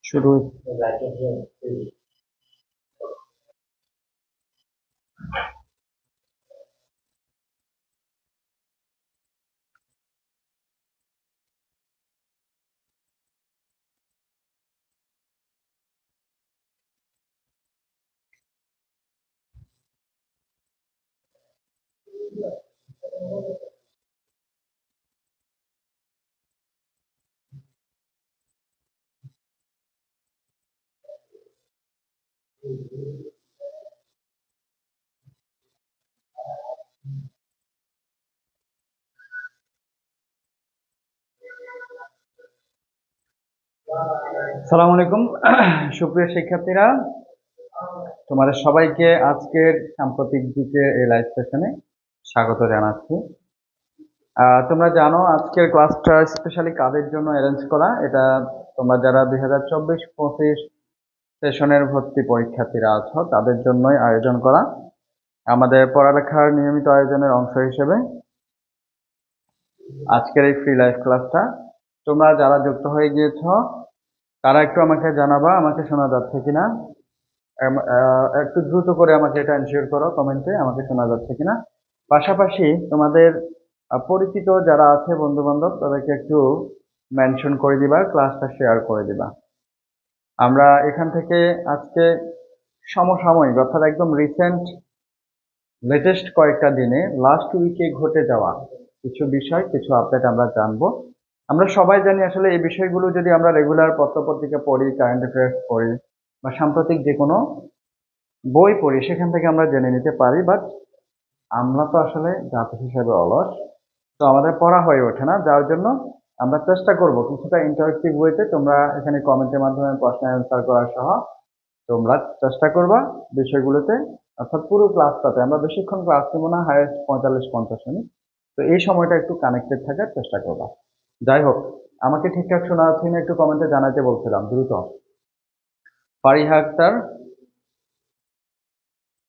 শুরু। আসসালামু আলাইকুম সুপ্রিয় শিক্ষার্থীরা, তোমাদের সবাইকে আজকের সাম্প্রতিক দিকের এই লাইভ সেশনে স্বাগত জানাচ্ছি। তোমরা জানো আজকের ক্লাসটা স্পেশালি কাদের জন্য অ্যারেঞ্জ করা। এটা তোমরা যারা 2024-25 সেশনের ভর্তি পরীক্ষার্থীরা আছো তাদের জন্যই আয়োজন করা। আমাদের পড়ালেখার নিয়মিত আয়োজনের অংশ হিসেবে আজকের এই ফ্রি লাইভ ক্লাসটা তোমরা যারা যুক্ত হয়ে গিয়েছ তারা একটু আমাকে জানাবা আমাকে শোনা যাচ্ছে কিনা। একটু দ্রুত করে আমাকে এটা এনশিওর করো কমেন্টে আমাকে শোনা যাচ্ছে কিনা। পাশাপাশি তোমাদের পরিচিত যারা আছে বন্ধু বান্ধব তাদেরকে একটু মেনশন করে দিবা, ক্লাসটা শেয়ার করে দিবা। আমরা এখান থেকে আজকে সমসাময়িক অর্থাৎ একদম রিসেন্ট লেটেস্ট কয়েকটা দিনে লাস্ট উইকে ঘটে যাওয়া কিছু বিষয়, কিছু আপডেট আমরা জানবো। আমরা সবাই জানি আসলে এই বিষয়গুলো যদি আমরা রেগুলার পত্রপত্রিকা পড়ি, কারেন্ট অ্যাফেয়ার্স পড়ি বা সাম্প্রতিক যে কোনো বই পড়ি সেখান থেকে আমরা জেনে নিতে পারি, বাট আমরা তো আসলে জাতি হিসেবে অলস, তো আমাদের পড়া হয়ে ওঠে না। যার জন্য আমরা চেষ্টা করব কিছুটা ইন্টারেক্টিভ ওয়েতে তোমরা এখানে কমেন্টের মাধ্যমে প্রশ্ন অ্যান্সার করা সহ তোমরা চেষ্টা করবা বিষয়গুলোতে, অর্থাৎ পুরো ক্লাসটাতে আমরা বেশিক্ষণ ক্লাস নেবো না, হাইয়েস্ট 45-50 মিনিট। তো এই সময়টা একটু কানেক্টেড থাকার চেষ্টা করবা। যাই হোক, আমাকে ঠিকঠাক শোনা যাচ্ছে না একটু কমেন্টে জানাতে বলছিলাম দ্রুত। ফারিহা আক্তার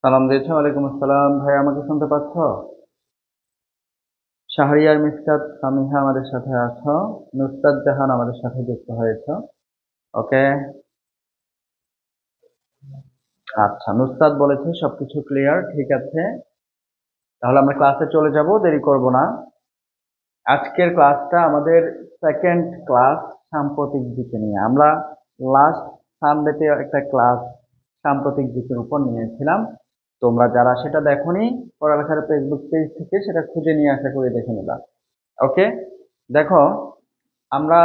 সালাম দিয়েছে, ওয়ালাইকুম আসসালাম। ভাই আমাকে শুনতে পাচ্ছ? শাহরিয়ার মিসকাত সামিহা আমাদের সাথে আছো, নুসরাত জাহান আমাদের সাথে যুক্ত হয়েছে। ওকে, আচ্ছা নুসরাত বলেছে সবকিছু ক্লিয়ার, ঠিক আছে। তাহলে আমরা ক্লাসে চলে যাব, দেরি করব না। আজকের ক্লাসটা আমাদের সেকেন্ড ক্লাস সাম্প্রতিক দিকে নিয়ে। আমরা লাস্ট সানডেতে একটা ক্লাস সাম্প্রতিক দিকের উপর নিয়েছিলাম। তোমরা যারা সেটা দেখোনি পড়ালেখার ফেসবুক পেজ থেকে সেটা খুঁজে নিয়ে আশা করি দেখে নিবা। ওকে, দেখো আমরা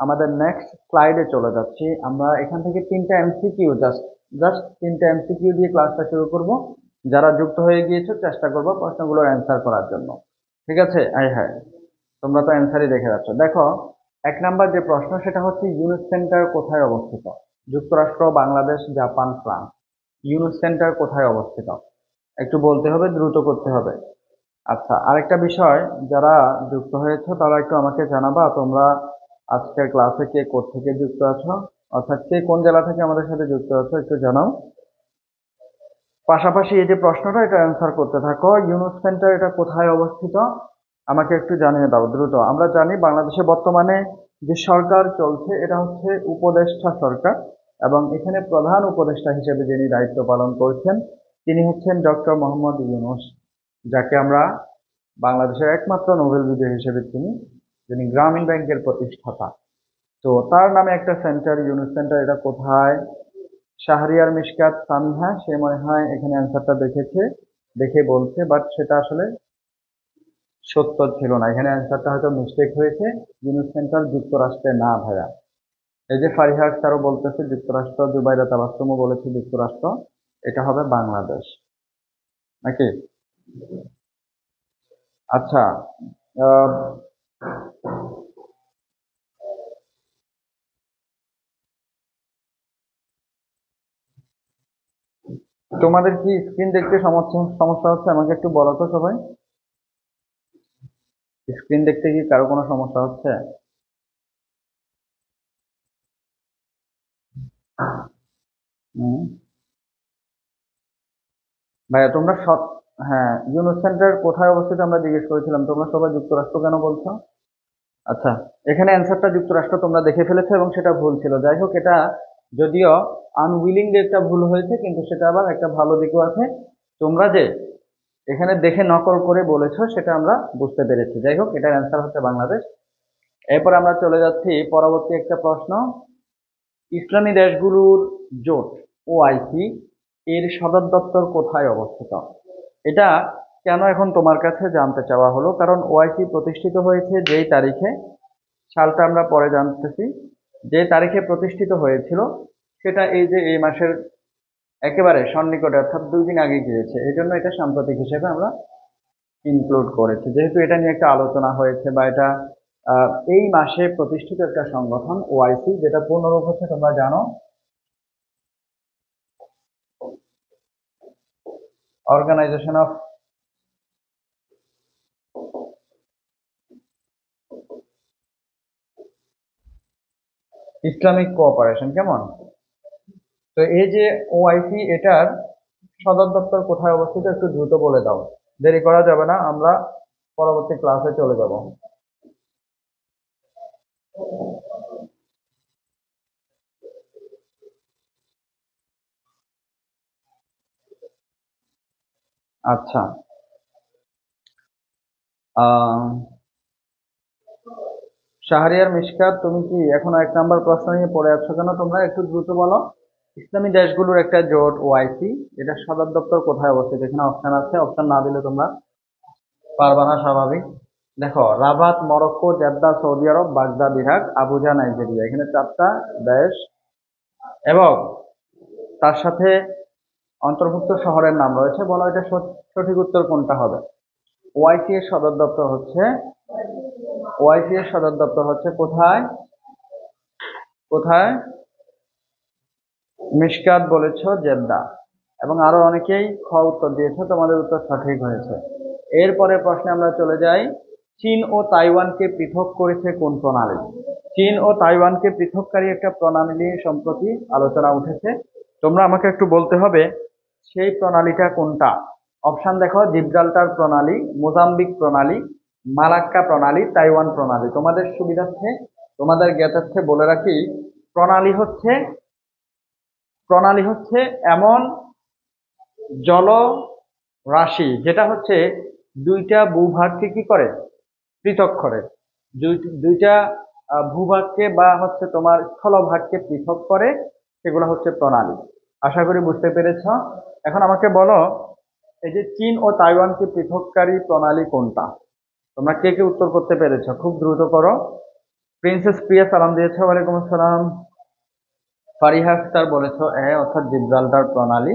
আমাদের নেক্সট স্লাইডে চলে যাচ্ছি। আমরা এখান থেকে তিনটা এমসিকিউ জাস্ট তিনটা এমসিকিউ দিয়ে ক্লাসটা শুরু করব। যারা যুক্ত হয়ে গিয়েছো চেষ্টা করবো প্রশ্নগুলোর অ্যান্সার করার জন্য, ঠিক আছে? হ্যাঁ, তোমরা তো অ্যান্সারই দেখে যাচ্ছ। দেখো, 1 নাম্বার যে প্রশ্ন সেটা হচ্ছে ইউনুস সেন্টার কোথায় অবস্থিত? যুক্তরাষ্ট্র, Bangladesh, Japan, France. Yunus centre কোথায় অবস্থিত? একটু বলতে হবে, দ্রুত করতে হবে। আচ্ছা, আরেকটা বিষয়, যারা যুক্ত হয়েছে তারা একটু আমাকে জানাবা তোমরা আজকের ক্লাসে কে কোত্থেকে যুক্ত আছো, অর্থাৎ কে কোন জেলা থেকে আমাদের সাথে যুক্ত আছো একটু জানাও। পাশাপাশি এই যে প্রশ্নটা এটা অ্যান্সার করতে থাকো। ইউনুস সেন্টার এটা কোথায় অবস্থিত আমাকে একটু জানিয়ে দাও দ্রুত। আমরা জানি বাংলাদেশে বর্তমানে যে সরকার চলছে এটা হচ্ছে উপদেষ্টা সরকার, এবং এখানে প্রধান উপদেষ্টা হিসেবে যিনি দায়িত্ব পালন করছেন তিনি হচ্ছেন ডক্টর মোহাম্মদ ইউনুস, যাকে আমরা বাংলাদেশের একমাত্র নোবেল বিজয়ী হিসেবে যিনি গ্রামীণ ব্যাংকের প্রতিষ্ঠাতা। তো তার নামে একটা সেন্টার, ইউনুস সেন্টার, এটা কোথায়? শাহরিয়ার মিশকাত সামিহা সে মনে হয় এখানে অ্যান্সারটা দেখেছে, দেখে বলছে, বাট সেটা আসলে সত্য ছিল না। এখানে অ্যান্সারটা হয়তো মিস্টেক হয়েছে। ইউনুস সেন্টার যুক্তরাষ্ট্রে না ভাইয়া। এই যে ফারিহা আক্তারও বলতেছে যুক্তরাষ্ট্র, জুবাইদা তাবাসসুমও বলেছে যুক্তরাষ্ট্র, এটা হবে বাংলাদেশ নাকি? আচ্ছা, আহ, তোমাদের কি স্ক্রিন দেখতে সমস্যা সমস্যা হচ্ছে? আমাকে একটু বলো তো সবাই, স্ক্রিন দেখতে কি কারো কোনো সমস্যা হচ্ছে? হুম। ভাইয়া তোমরা সব, হ্যাঁ, ইউনুস সেন্টার কোথায় অবস্থিত আমরা জিজ্ঞেস করেছিলাম, তোমরা সবাই যুক্তরাষ্ট্র কেন বলছো? আচ্ছা, এখানে অ্যান্সারটা যুক্তরাষ্ট্র তোমরা দেখে ফেলেছো এবং সেটা ভুল ছিল। যাই হোক, এটা যদিও আনউইলিং যে একটা ভুল হয়েছে, কিন্তু সেটা আবার একটা ভালো দিকও আছে। তোমরা যে এখানে দেখে নকল করে বলেছো সেটা আমরা বুঝতে পেরেছি। যাই হোক, এটার অ্যান্সার হচ্ছে বাংলাদেশ। এরপর আমরা চলে যাচ্ছি পরবর্তী একটা প্রশ্ন। ইসলামী দেশগুলোর জোট ওআইসি এর সদর দপ্তর কোথায় অবস্থিত? এটা কেন এখন তোমার কাছে জানতে চাওয়া হলো, কারণ ওআইসি প্রতিষ্ঠিত হয়েছে যেই তারিখে, সালটা আমরা পরে জানতেছি, যে তারিখে প্রতিষ্ঠিত হয়েছিল সেটা এই যে এই মাসের একেবারে সন্নিকটে, অর্থাৎ 2 দিন আগে গিয়েছে। এই জন্য এটা সাম্প্রতিক হিসেবে আমরা ইনক্লুড করেছি, যেহেতু এটা নিয়ে একটা আলোচনা হয়েছে বা এটা এই মাসে প্রতিষ্ঠিত একটা সংগঠন ওআইসি, যেটা পূর্ণরূপ হচ্ছে তোমরা জানো অর্গানাইজেশন অফ ইসলামিক কোঅপারেশন। কেমন? তো এই যে ওআইসি, এটার সদর দপ্তর কোথায় অবস্থিত একটু দ্রুত বলে দাও, দেরি করা যাবে না, আমরা পরবর্তী ক্লাসে চলে যাব। আচ্ছা, আহ শাহরিয়ার মিশকাত, তুমি কি এখনো 1 নম্বর প্রশ্ন নিয়ে পড়ে আছো কেন? তোমরা একটু দ্রুত বলো। ইসলামী দেশগুলোর একটা জোট ওআইসি, এটা সদর দপ্তর কোথায় অবস্থিত? এখানে অপশন আছে, অপশন না দিলে তোমরা পারবা না, স্বাভাবিক। দেখো, রাবাত মরক্কো, জেদ্দা সৌদি আরব, বাগদাদ ইরাক, আবুজা নাইজেরিয়া, এখানে 4টা দেশ এবং তার সাথে অন্তর্ভুক্ত শহরের নাম রয়েছে। বলো এটা সঠিক উত্তর কোনটা হবে? ওআইসি এর সদর দপ্তর হচ্ছে, ওআইসি এর সদর দপ্তর হচ্ছে কোথায়? কোথায়? মিশকাত বলেছ জেদ্দা, এবং আরো অনেকেই উত্তর দিয়েছে, তোমাদের উত্তর সঠিক হয়েছে। এরপরে প্রশ্নে আমরা চলে যাই। চীন ও তাইওয়ানকে পৃথক করেছে কোন প্রণালী? চীন ও তাইওয়ানকে পৃথককারী একটা প্রণালী সম্প্রতি আলোচনা উঠেছে, তোমরা আমাকে একটু বলতে হবে সেই প্রণালীটা কোনটা। অপশন দেখো, জিব্রাল্টার প্রণালী, মোজাম্বিক প্রণালী, মালাক্কা প্রণালী, তাইওয়ান প্রণালী। তোমাদের সুবিধার্থে, তোমাদের জ্ঞাতার্থে বলে রাখি, প্রণালী হচ্ছে, প্রণালী হচ্ছে এমন জল রাশি যেটা হচ্ছে দুইটা ভূভাগকে কি করে, পৃথক করে। দুইটা ভূভাগকে বা হচ্ছে তোমার স্থলভাগকে পৃথক করে, সেগুলো হচ্ছে প্রণালী। আশা করি বুঝতে পেরেছ। এখন আমাকে বলো, এই যে চীন ও তাইওয়ানকে পৃথককারী প্রণালী কোনটা? তোমরা কে কে উত্তর করতে পেরেছো? খুব দ্রুত করো। প্রিন্সেস প্রিয়া সালাম দিয়েছে, ওয়ালাইকুম আসসালাম। ফারিহা আক্তার বলেছো অর্থাৎ জিব্রাল্টার প্রণালী।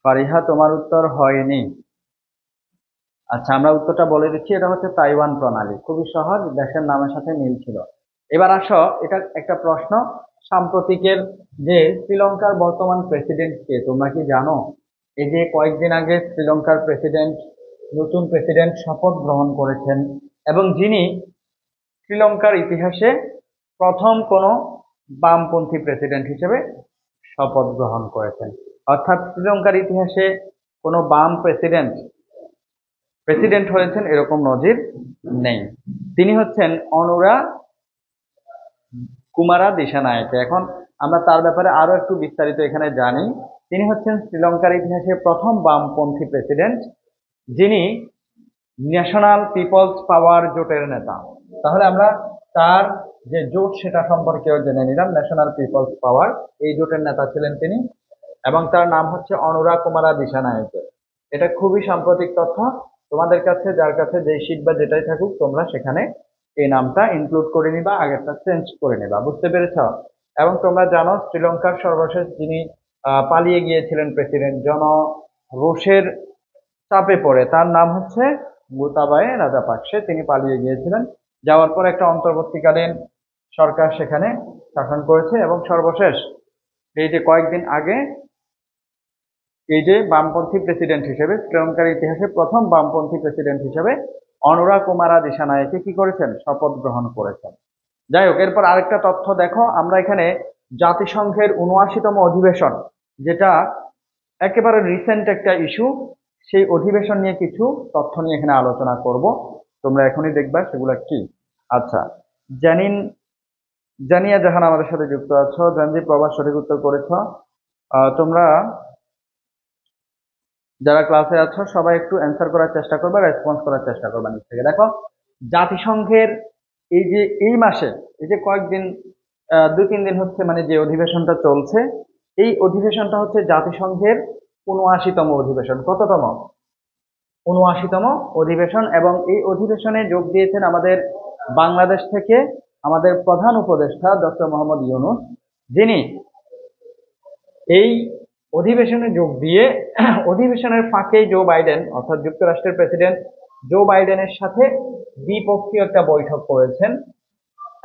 ফারিহা, তোমার উত্তর হয়নি। আচ্ছা, আমরা উত্তরটা বলে দিচ্ছি, এটা হচ্ছে তাইওয়ান প্রণালী। খুবই সহজ, দেশের নামের সাথে মিল ছিল। এবার আসো, এটা একটা প্রশ্ন, সাম্প্রতিকের যে শ্রীলঙ্কার বর্তমান প্রেসিডেন্ট কে তোমরা কি জানো? এই যে কয়েকদিন আগে শ্রীলঙ্কার প্রেসিডেন্ট, নতুন প্রেসিডেন্ট শপথ গ্রহণ করেছেন, এবং যিনি শ্রীলঙ্কার ইতিহাসে প্রথম কোনো বামপন্থী প্রেসিডেন্ট হিসেবে শপথ গ্রহণ করেছেন। অর্থাৎ শ্রীলঙ্কার ইতিহাসে কোনো বাম প্রেসিডেন্ট প্রেসিডেন্ট হয়েছেন এরকম নজির নেই। তিনি হচ্ছেন অনুরা কুমারা দিশানায়েকে। এখন আমরা তার ব্যাপারে আরো একটু বিস্তারিত এখানে জানি। তিনি হচ্ছেন শ্রীলঙ্কার ইতিহাসে প্রথম বামপন্থী প্রেসিডেন্ট, যিনি ন্যাশনাল পিপলস পাওয়ার জোটের নেতা। তাহলে আমরা তার যে জোট সেটা সম্পর্কেও জেনে নিলাম। ন্যাশনাল পিপলস পাওয়ার, এই জোটের নেতা ছিলেন তিনি, এবং তার নাম হচ্ছে অনুরা কুমারা দিশানায়েকে। এটা খুবই সাম্প্রতিক তথ্য। তোমাদের কাছে যার কাছে যেই শীট বা যেটাই থাকুক, তোমরা সেখানে এই নামটা ইনক্লুড করে নিবা, আগেরটা চেঞ্জ করে নিবা। বুঝতে পেরেছ? এবং তোমরা জানো শ্রীলঙ্কার সর্বশেষ যিনি পালিয়ে গিয়েছিলেন প্রেসিডেন্ট, রোষের চাপে পড়ে, তার নাম হচ্ছে গোতাবায়ে রাজাপাকসে। তিনি পালিয়ে গিয়েছিলেন, যাওয়ার পর একটা অন্তর্বর্তীকালীন সরকার সেখানে শাসন করেছে, এবং সর্বশেষ এই যে কয়েকদিন আগে এই যে বামপন্থী প্রেসিডেন্ট হিসেবে, শ্রীলঙ্কার ইতিহাসে প্রথম বামপন্থী প্রেসিডেন্ট হিসেবে অনুরা কুমারা দিশানায়েকে কি করেছেন, শপথ গ্রহণ করেছেন। যাই হোক, এরপর আরেকটা তথ্য দেখো, আমরা এখানে জাতিসংঘের ৭৯তম অধিবেশন, যেটা একেবারে রিসেন্ট একটা ইস্যু, সেই অধিবেশন নিয়ে কিছু তথ্য নিয়ে এখানে আলোচনা করব। তোমরা এখনই দেখবা সেগুলো কি। আচ্ছা, জানিয়া জাহান আমাদের সাথে যুক্ত আছো। জানজি প্রবাস সঠিক উত্তর করেছ। তোমরা যারা ক্লাসে আছো সবাই একটু অ্যান্সার করার চেষ্টা করবা, রেসপন্স করার চেষ্টা করবা নিচ থেকে। দেখো, জাতিসংঘের এই যে এই মাসে, এই যে কয়েকদিন ২-৩ দিন হচ্ছে মানে যে অধিবেশনটা চলছে, এই অধিবেশনটা হচ্ছে জাতিসংঘের ৭৯তম অধিবেশন। কততম? ৭৯তম অধিবেশন। এবং এই অধিবেশনে যোগ দিয়েছেন আমাদের বাংলাদেশ থেকে আমাদের প্রধান উপদেষ্টা ডক্টর মোহাম্মদ ইউনূস, যিনি এই অধিবেশনে যোগ দিয়ে অধিবেশনের ফাঁকে জো বাইডেন অর্থাৎ যুক্তরাষ্ট্রের প্রেসিডেন্ট জো বাইডেনের সাথে দ্বিপক্ষীয় একটা বৈঠক করেছেন।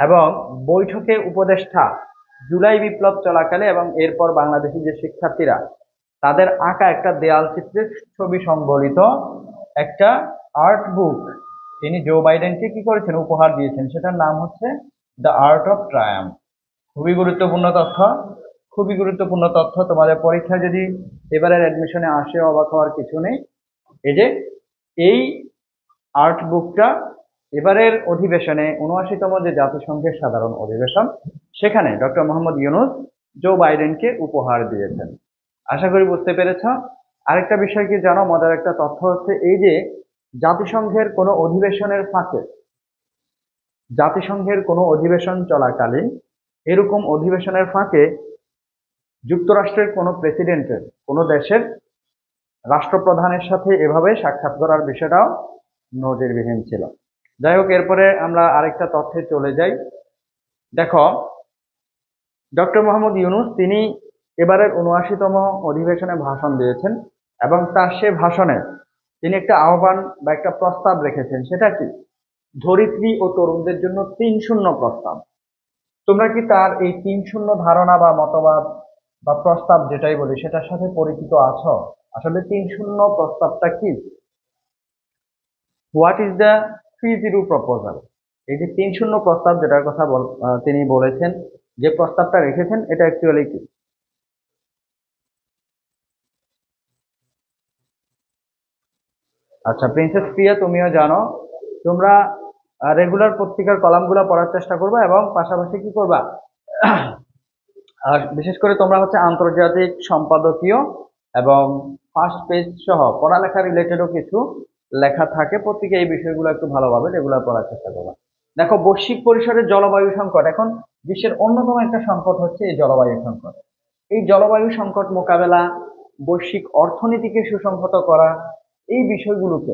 এবং বৈঠকে উপদেষ্টা জুলাই বিপ্লব চলাকালে এবং এরপর বাংলাদেশি যে শিক্ষার্থীরা, তাদের আঁকা একটা দেয়াল চিত্রের ছবি সংবলিত একটা আর্ট বুক তিনি জো বাইডেনকে কি করেছেন, উপহার দিয়েছেন। সেটার নাম হচ্ছে দ্য আর্ট অফ ট্রায়াম্ফ। খুবই গুরুত্বপূর্ণ তথ্য, খুবই গুরুত্বপূর্ণ তথ্য। তোমাদের পরীক্ষায় যদি এবারের অ্যাডমিশনে আসে, অবাক হওয়ার কিছু নেই। এই যে এই আর্ট বুকটা এবারের অধিবেশনে ৭৯তম যে জাতিসংঘের সাধারণ অধিবেশন, সেখানে ডক্টর মোহাম্মদ ইউনূস জো বাইডেনকে উপহার দিয়েছেন। আশা করি বুঝতে পেরেছ। আরেকটা বিষয় কি জানো, মজার একটা তথ্য হচ্ছে, এই যে জাতিসংঘের কোনো অধিবেশনের ফাঁকে, জাতিসংঘের কোনো অধিবেশন চলাকালীন এরকম অধিবেশনের ফাঁকে যুক্তরাষ্ট্রের কোনো প্রেসিডেন্টের, কোনো দেশের রাষ্ট্রপ্রধানের সাথে এভাবে সাক্ষাৎ করার বিষয়টাও নজিরবিহীন ছিল। যাই হোক, এরপরে আমরা আরেকটা তথ্যে চলে যাই। দেখো, ডক্টর মোহাম্মদ ইউনূস তিনি এবারের ৭৯তম অধিবেশনে ভাষণ দিয়েছেন এবং তার সে ভাষণে তিনি একটা আহ্বান বা একটা প্রস্তাব রেখেছেন। সেটা কি? ধরিত্রী ও তরুণদের জন্য ৩-০ প্রস্তাব। তোমরা কি তার এই ৩-০ ধারণা বা মতবাদ বা প্রস্তাব যেটাই বলি সেটার সাথে পরিচিত আছো? আসলে ৩-০ প্রস্তাবটা কি? What is the ৩-০ proposal? এই যে ৩-০ প্রস্তাব যেটার কথা তিনি বলেছেন, যে প্রস্তাবটা রেখেছেন, এটা অ্যাকচুয়ালি কি? আচ্ছা প্রিন্সেস প্রিয়া, তুমিও জানো। তোমরা রেগুলার পত্রিকার কলামগুলো পড়ার চেষ্টা করবা এবং পাশাপাশি কি করবা, আর বিশেষ করে তোমরা হচ্ছে আন্তর্জাতিক সম্পাদকীয় এবং ফার্স্ট পেজ সহ পড়ালেখা রিলেটেডও কিছু লেখা থাকে পত্রিকা, এই বিষয়গুলো একটু ভালোভাবে রেগুলার পড়ার চেষ্টা করবা। দেখো, বৈশ্বিক পরিসরে জলবায়ু সংকট, এখন বিশ্বের অন্যতম একটা সংকট হচ্ছে এই জলবায়ু সংকট। এই জলবায়ু সংকট মোকাবেলা, বৈশ্বিক অর্থনীতিকে সুসংহত করা, এই বিষয়গুলোকে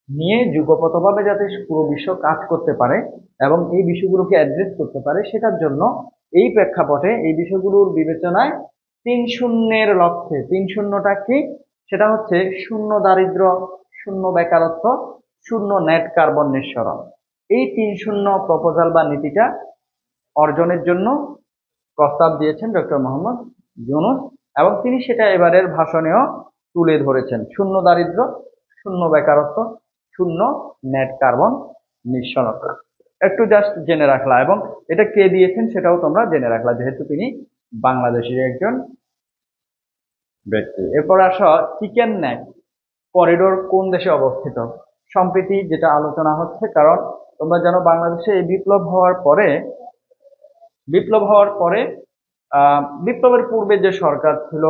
নিয়ে যুগপতভাবে যাতে পুরো বিশ্ব কাজ করতে পারে এবং এই বিষয়গুলোকে অ্যাড্রেস করতে পারে, সেটার জন্য এই প্রেক্ষাপটে এই বিষয়গুলোর বিবেচনায় ৩-০-এর লক্ষ্যে, ৩-০টা কি? সেটা হচ্ছে ০ দারিদ্র, ০ বেকারত্ব, ০ নেট কার্বন নিঃসরণ। এই ৩-০ প্রপোজাল বা নীতিটা অর্জনের জন্য প্রস্তাব দিয়েছেন ডক্টর মোহাম্মদ ইউনূস এবং তিনি সেটা এবারের ভাষণেও তুলে ধরেছেন। ০ দারিদ্র, ০ বেকারত্ব, ০ নেট কার্বন নিঃসরণ। একটু জাস্ট জেনে রাখলা এবং এটা কে দিয়েছেন সেটাও তোমরা জেনে রাখলা, যেহেতু তিনি বাংলাদেশের একজন ব্যক্তি। এরপর আসো, চিকেন নেক করিডোর কোন দেশে অবস্থিত? সম্প্রতি যেটা আলোচনা হচ্ছে, কারণ তোমরা জানো বাংলাদেশে এই বিপ্লব হওয়ার পরে বিপ্লবের পূর্বে যে সরকার ছিল,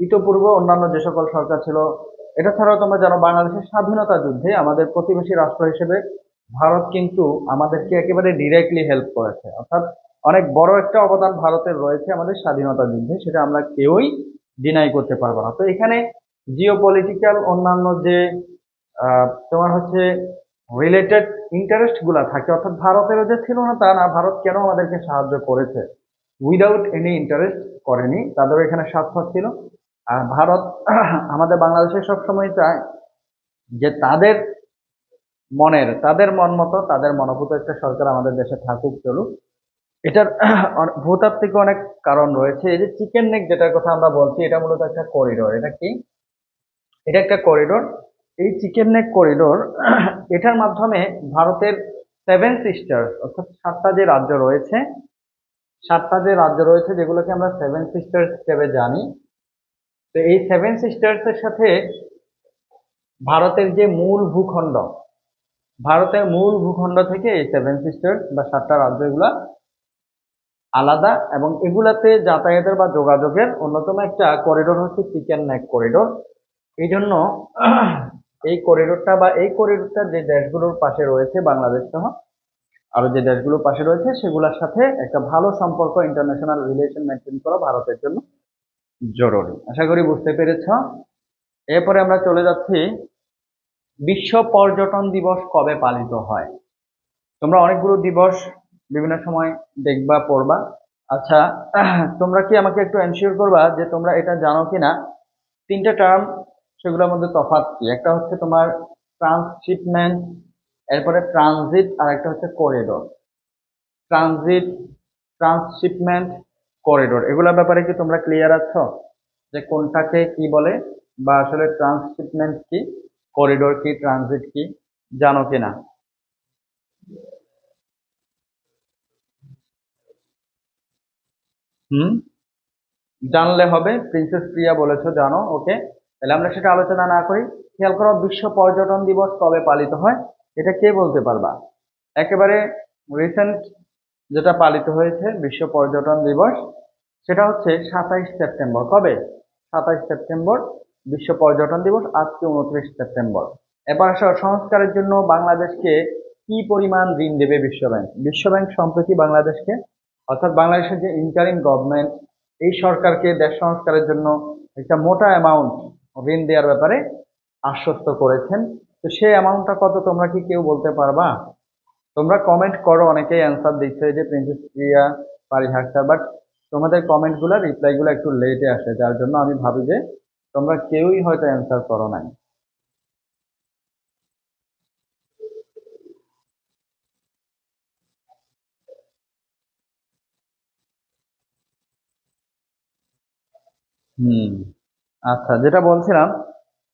ইতোপূর্বে অন্যান্য যে সকল সরকার ছিল, এটা ছাড়াও তোমরা জানো বাংলাদেশের স্বাধীনতা যুদ্ধে আমাদের প্রতিবেশী রাষ্ট্র হিসেবে ভারত কিন্তু আমাদেরকে একেবারে ডিরেক্টলি হেল্প করেছে। অর্থাৎ অনেক বড় একটা অবদান ভারতের রয়েছে আমাদের স্বাধীনতা যুদ্ধে, সেটা আমরা কেউই ডিনাই করতে পারবো না। তো এখানে জিওপলিটিক্যাল অন্যান্য যে তোমার হচ্ছে রিলেটেড ইন্টারেস্ট গুলা থাকে, অর্থাৎ ভারতেরও যে ছিল না তা না, ভারত কেন আমাদেরকে সাহায্য করেছে, উইদাউট এনি ইন্টারেস্ট করেনি, তাদেরও এখানে স্বার্থ ছিল। আর ভারত আমাদের বাংলাদেশে সবসময় চায় যে তাদের মন মতো, তাদের মনোভূত একটা সরকার আমাদের দেশে থাকুক, চলুক। এটার ভূতাত্ত্বিক অনেক কারণ রয়েছে। এই যে চিকেন নেক যেটার কথা আমরা বলছি, এটা মূলত একটা করিডোর। এটা কি? এটা একটা করিডোর। এই চিকেন নেক করিডোর এটার মাধ্যমে ভারতের 7 সিস্টার্স অর্থাৎ সাতটা যে রাজ্য রয়েছে যেগুলোকে আমরা 7 সিস্টার্স হিসেবে জানি। তো এই 7 সিস্টার্স এর সাথে ভারতের যে ভারতের মূল ভূখণ্ড থেকে এই 7 সিস্টার্স বা সাতটা রাজ্যগুলা আলাদা, এবং এগুলাতে যাতায়াতের বা যোগাযোগের অন্যতম একটা করিডোর হচ্ছে চিকেন নেক করিডোর। এই জন্য এই করিডোরটা যে দেশগুলোর পাশে রয়েছে বাংলাদেশ সহ আরো যে দেশগুলোর পাশে রয়েছে সেগুলোর সাথে একটা ভালো সম্পর্ক, ইন্টারন্যাশনাল রিলেশন মেনটেন করা ভারতের জন্য জরুরি। আশা করি বুঝতে পেরেছ। এরপরে আমরা চলে যাচ্ছি, বিশ্ব পর্যটন দিবস কবে পালিত হয়? তোমরা অনেকগুলো দিবস বিভিন্ন সময় দেখবা, পড়বা। আচ্ছা, তোমরা কি আমাকে একটু এনশিওর করবা যে তোমরা এটা জানো কিনা? 3টা টার্ম, সেগুলোর মধ্যে তফাৎ কি? একটা হচ্ছে তোমার ট্রান্সশিপমেন্ট, এরপরে ট্রানজিট, আর একটা হচ্ছে করিডোর। ট্রানজিট, ট্রান্সশিপমেন্ট, করিডোর, এগুলোর ব্যাপারে কি তোমরা ক্লিয়ার আছো যে কোনটাকে কি বলে, বা আসলে ট্রান্সশিপমেন্ট কি, করিডোর কি, ট্রানজিট কি, জানো কিনা? হুম, জানলে হবে। প্রিন্সেস প্রিয়া বলেছো জানো, ওকে। তাহলে আমরা সেটা আলোচনা না করি। খেয়াল করো, বিশ্ব পর্যটন দিবস কবে পালিত হয় এটা কে বলতে পারবা? একেবারে রিসেন্ট যেটা পালিত হয়েছে বিশ্ব পর্যটন দিবস, সেটা হচ্ছে 27 সেপ্টেম্বর। কবে? 27 সেপ্টেম্বর বিশ্ব পর্যটন দিবস। আজকে 29 সেপ্টেম্বর। এবার আসো, সংস্কারের জন্য বাংলাদেশকে কি পরিমাণ ঋণ দেবে বিশ্বব্যাংক? বিশ্বব্যাংক সম্প্রতি বাংলাদেশকে, অর্থাৎ বাংলাদেশের যে ইন্টারিম গভর্নমেন্ট, এই সরকারকে দেশ সংস্কারের জন্য একটা মোটা অ্যামাউন্ট ঋণ দেওয়ার ব্যাপারে আশ্বস্ত করেছেন। তো সেই অ্যামাউন্টটা কত তোমরা কি কেউ বলতে পারবা? তোমরা কমেন্ট করো, অনেকেই অ্যান্সার দিচ্ছে যে প্রিন্সেস প্রিয়া, পারিহার স্যার, বাট তোমাদের কমেন্ট গুলা, রিপ্লাই গুলো একটু লেটে আসে, যার জন্য আমি ভাবি যে তোমরা কেউই হয়তো অ্যান্সার করো নাই। হুম, আচ্ছা, যেটা বলছিলাম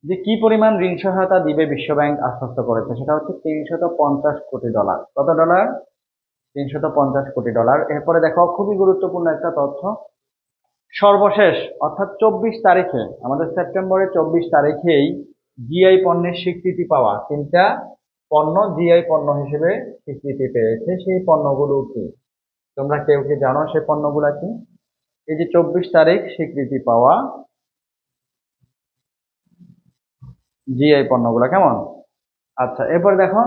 যে কি পরিমাণ ঋণ সহায়তা দিবে বিশ্বব্যাংক আশ্বস্ত করেছে, সেটা হচ্ছে $350 কোটি। কত ডলার? $350 কোটি। এরপরে দেখো, খুবই গুরুত্বপূর্ণ একটা তথ্য, সর্বশেষ অর্থাৎ 24 তারিখে, আমাদের সেপ্টেম্বরের 24 তারিখেই জিআই পণ্যের স্বীকৃতি পাওয়া 3টা পণ্য জিআই পণ্য হিসেবে স্বীকৃতি পেয়েছে। সেই পণ্যগুলো কি তোমরা কেউ কি জানো? সেই পণ্যগুলা কি? এই যে 24 তারিখ স্বীকৃতি পাওয়া জিআই পণ্যগুলা, কেমন? আচ্ছা, এরপর দেখো,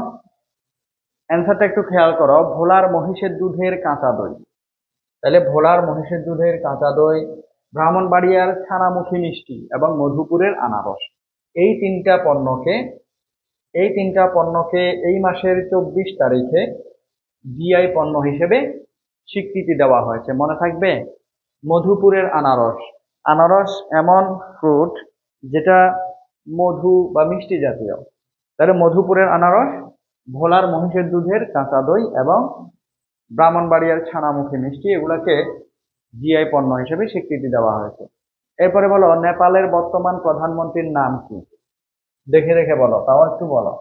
অ্যান্সারটা একটু খেয়াল করো। ভোলার মহিষের দুধের কাঁচা দই, তাহলে ভোলার মহিষের দুধের কাঁচা দই, ব্রাহ্মণবাড়িয়ার ছানামুখী মিষ্টি এবং মধুপুরের আনারস, এই তিনটা পণ্যকে এই তিনটা পণ্যকে এই মাসের 24 তারিখে জিআই পণ্য হিসেবে স্বীকৃতি দেওয়া হয়েছে। মনে থাকবে, মধুপুরের আনারস। আনারস এমন ফ্রুট যেটা মধু বা মিষ্টি জাতীয়। তাহলে মধুপুরের আনারস, ভোলার মহিষের দুধের কাঁচা দই এবং ব্রাহ্মণবাড়িয়ার ছানামুখী মিষ্টি, এগুলাকে জিআই পণ্য হিসেবে স্বীকৃতি দেওয়া হয়েছে। এরপরে বলো, নেপালের বর্তমান প্রধানমন্ত্রীর নাম কি? দেখে দেখে বলো, তাও একটু বলো।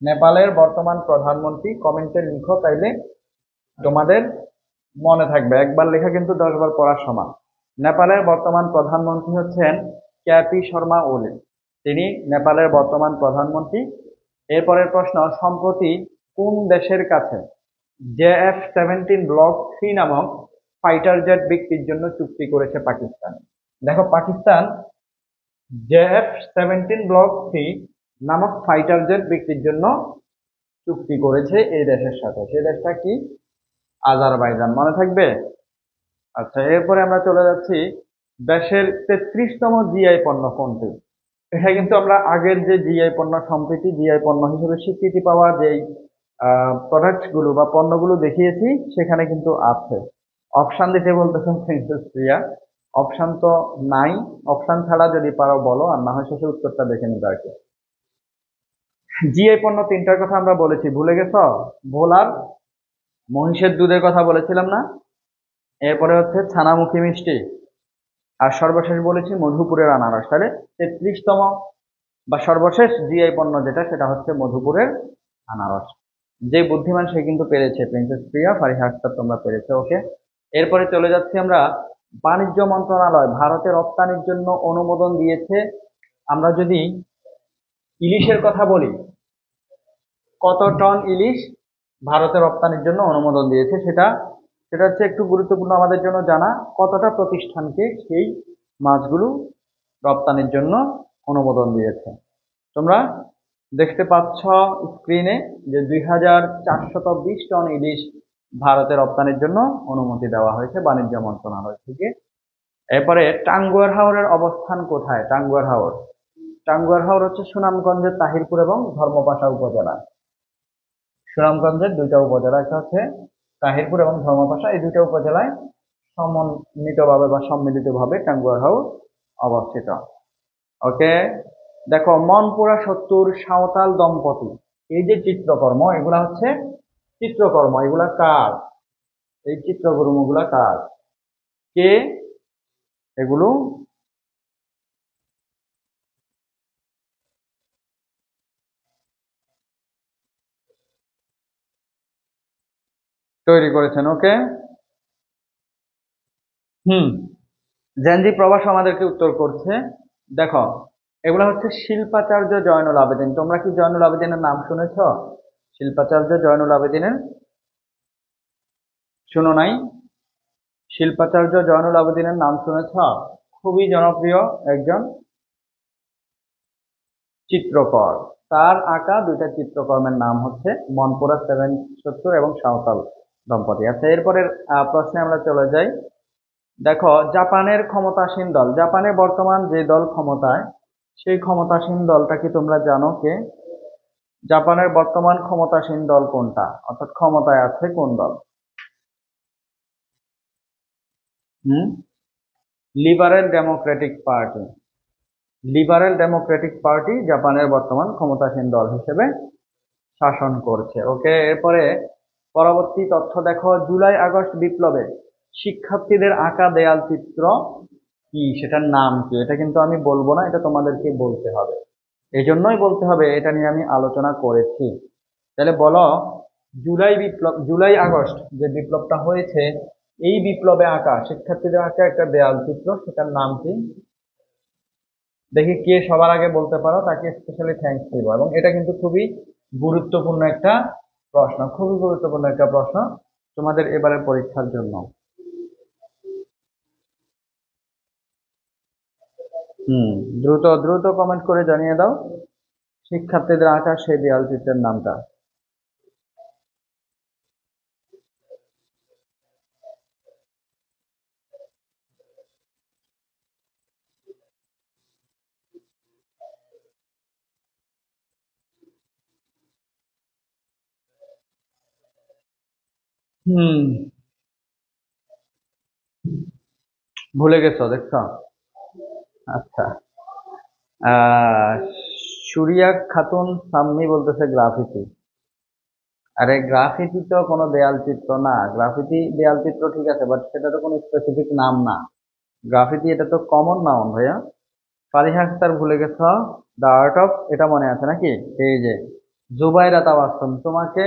নেপালের বর্তমান প্রধানমন্ত্রী, কমেন্টে লিখো, তাইলে তোমাদের মনে থাকবে। একবার লেখা কিন্তু 10 বার পড়ার সমান। নেপালের বর্তমান প্রধানমন্ত্রী হচ্ছেন কেপি শর্মা ওলি, তিনি নেপালের বর্তমান প্রধানমন্ত্রী। এরপরের প্রশ্ন, সম্প্রতি কোন দেশের কাছে JF-17 ব্লক 3 নামক ফাইটার জেট বিক্রির জন্য চুক্তি করেছে পাকিস্তান? দেখো, পাকিস্তান JF-17 ব্লক 3 নামক ফাইটার জেট বিক্রির জন্য চুক্তি করেছে এই দেশের সাথে। সেই দেশটা কি? আজারবাইজান। মনে থাকবে। আচ্ছা, এরপরে আমরা চলে যাচ্ছি, দেশের 33তম জিআই পণ্য কোনটি? এটা কিন্তু আমরা আগের যে জিআই পণ্য, সম্প্রতি জিআই পণ্য হিসেবে স্বীকৃতি পাওয়া যেই প্রোডাক্ট গুলো বা পণ্যগুলো দেখিয়েছি সেখানে কিন্তু আছে। অপশন দিতে বলতেছেন প্রিন্সেস প্রিয়া, অপশন তো নাই। অপশন ছাড়া যদি পারো বলো, আর না হয় শেষে উত্তরটা দেখে নিতে আর কি। জিআই পণ্য 3টার কথা আমরা বলেছি, ভুলে গেছো? ভোলার মহিষের দুধের কথা বলেছিলাম না? এরপরে হচ্ছে ছানামুখী মিষ্টি, আর সর্বশেষ বলেছি মধুপুরের আনারস। তাহলে 33তম বা সর্বশেষ জিআই পণ্য যেটা, সেটা হচ্ছে মধুপুরের আনারস। যে বুদ্ধিমান সে কিন্তু পেরেছে, প্রিন্সেস প্রিয়া, ফারিহা আক্তার তোমরা পেরেছো। ওকে, এরপরে চলে যাচ্ছি আমরা। বাণিজ্য মন্ত্রণালয় ভারতে রপ্তানির জন্য অনুমোদন দিয়েছে। আমরা যদি ইলিশের কথা বলি, কত টন ইলিশ ভারতে রপ্তানির জন্য অনুমোদন দিয়েছে, সেটা সেটা হচ্ছে একটু গুরুত্বপূর্ণ আমাদের জন্য জানা। কতটা প্রতিষ্ঠানকে সেই মাছগুলো রপ্তানির জন্য অনুমোদন দিয়েছে। তোমরা দেখতে পাচ্ছ স্ক্রিনে যে 2420 টন ইলিশ ভারতে রপ্তানির জন্য অনুমতি দেওয়া হয়েছে বাণিজ্য মন্ত্রণালয় থেকে। এরপরে টাঙ্গুয়ার হাওরের অবস্থান কোথায়? টাঙ্গুয়ার হাওর হচ্ছে সুনামগঞ্জের তাহিরপুর এবং ধর্মপাশা উপজেলা। সুনামগঞ্জের দুইটা উপজেলা, একটা হচ্ছে তাহিরপুর এবং ধর্মপাশা, এই দুইটা উপজেলায় সমন্বিতভাবে বা সম্মিলিতভাবে টাঙ্গুয়ার হাওর অবস্থিত। ওকে, দেখো মনপুরা 70 সাঁওতাল দম্পতি, এই যে চিত্রকর্ম, এগুলা হচ্ছে চিত্রকর্ম, এগুলা কার? এই চিত্রকর্মগুলা কার? কে এগুলো তৈরি করেছেন? ওকে, হুম, জেনজি প্রবাস আমাদেরকে উত্তর করছে। দেখো, এগুলা হচ্ছে শিল্পাচার্য জয়নুল আবেদিন। তোমরা কি জয়নুল আবেদিনের নাম শুনেছ? শিল্পাচার্য জয়নুল আবেদিনের শুনো নাই? শিল্পাচার্য জয়নুল আবেদিনের নাম শুনেছ? খুবই জনপ্রিয় একজন চিত্রকর। তার আঁকা দুইটা চিত্রকর্মের নাম হচ্ছে মনপুরা 770 এবং সাঁওতাল দম্পতি। আচ্ছা, এরপরের প্রশ্নে আমরা চলে যাই। দেখো, জাপানের ক্ষমতাসীন দল, জাপানের বর্তমান যে দল ক্ষমতায়, সেই ক্ষমতাসীন দলটা কি তোমরা জানো কে? জাপানের বর্তমান ক্ষমতাসীন দল কোনটা, অর্থাৎ ক্ষমতায় আছে কোন দল? হুম, liberal democratic party. Liberal democratic party জাপানের বর্তমান ক্ষমতাসীন দল হিসেবে শাসন করছে। ওকে, এরপরে পরবর্তী তথ্য দেখো, জুলাই আগস্ট বিপ্লবে শিক্ষার্থীদের আঁকা দেয়াল চিত্র কি, সেটার নাম কি? এটা কিন্তু আমি বলবো না, এটা তোমাদেরকে বলতে হবে। এই জন্যই বলতে হবে, এটা নিয়ে আমি আলোচনা করেছি। তাহলে বলো, জুলাই আগস্ট যে বিপ্লবটা হয়েছে, এই বিপ্লবে আঁকা শিক্ষার্থীদের আঁকা একটা দেয়াল চিত্র, সেটার নাম কি? দেখি কে সবার আগে বলতে পারো, তাকে স্পেশালি থ্যাঙ্কস দিব। এবং এটা কিন্তু খুবই গুরুত্বপূর্ণ একটা প্রশ্ন, খুবই গুরুত্বপূর্ণ একটা প্রশ্ন তোমাদের এবারের পরীক্ষার জন্য। হুম, দ্রুত দ্রুত কমেন্ট করে জানিয়ে দাও শিক্ষার্থীদের আঁকা সেই দেয়াল চিত্রের নামটা। হুম, ভুলে গেছো দেখছো? আচ্ছা, আহ সুরিয়া খাতুন সাম্মি বলতেছে গ্রাফিতি। আরে গ্রাফিতি তো কোনো দেয়াল চিত্র না। গ্রাফিতি দেয়াল চিত্র ঠিক আছে, বাট সেটা তো কোনো স্পেসিফিক নাম না। গ্রাফিতি এটা তো কমন নাউন ভাইয়া। ফারিহা আক্তার ভুলে গেছ। দ্য আর্ট অফ, এটা মনে আছে নাকি? এই যে জুবাইরা তাবাসসুম, তোমাকে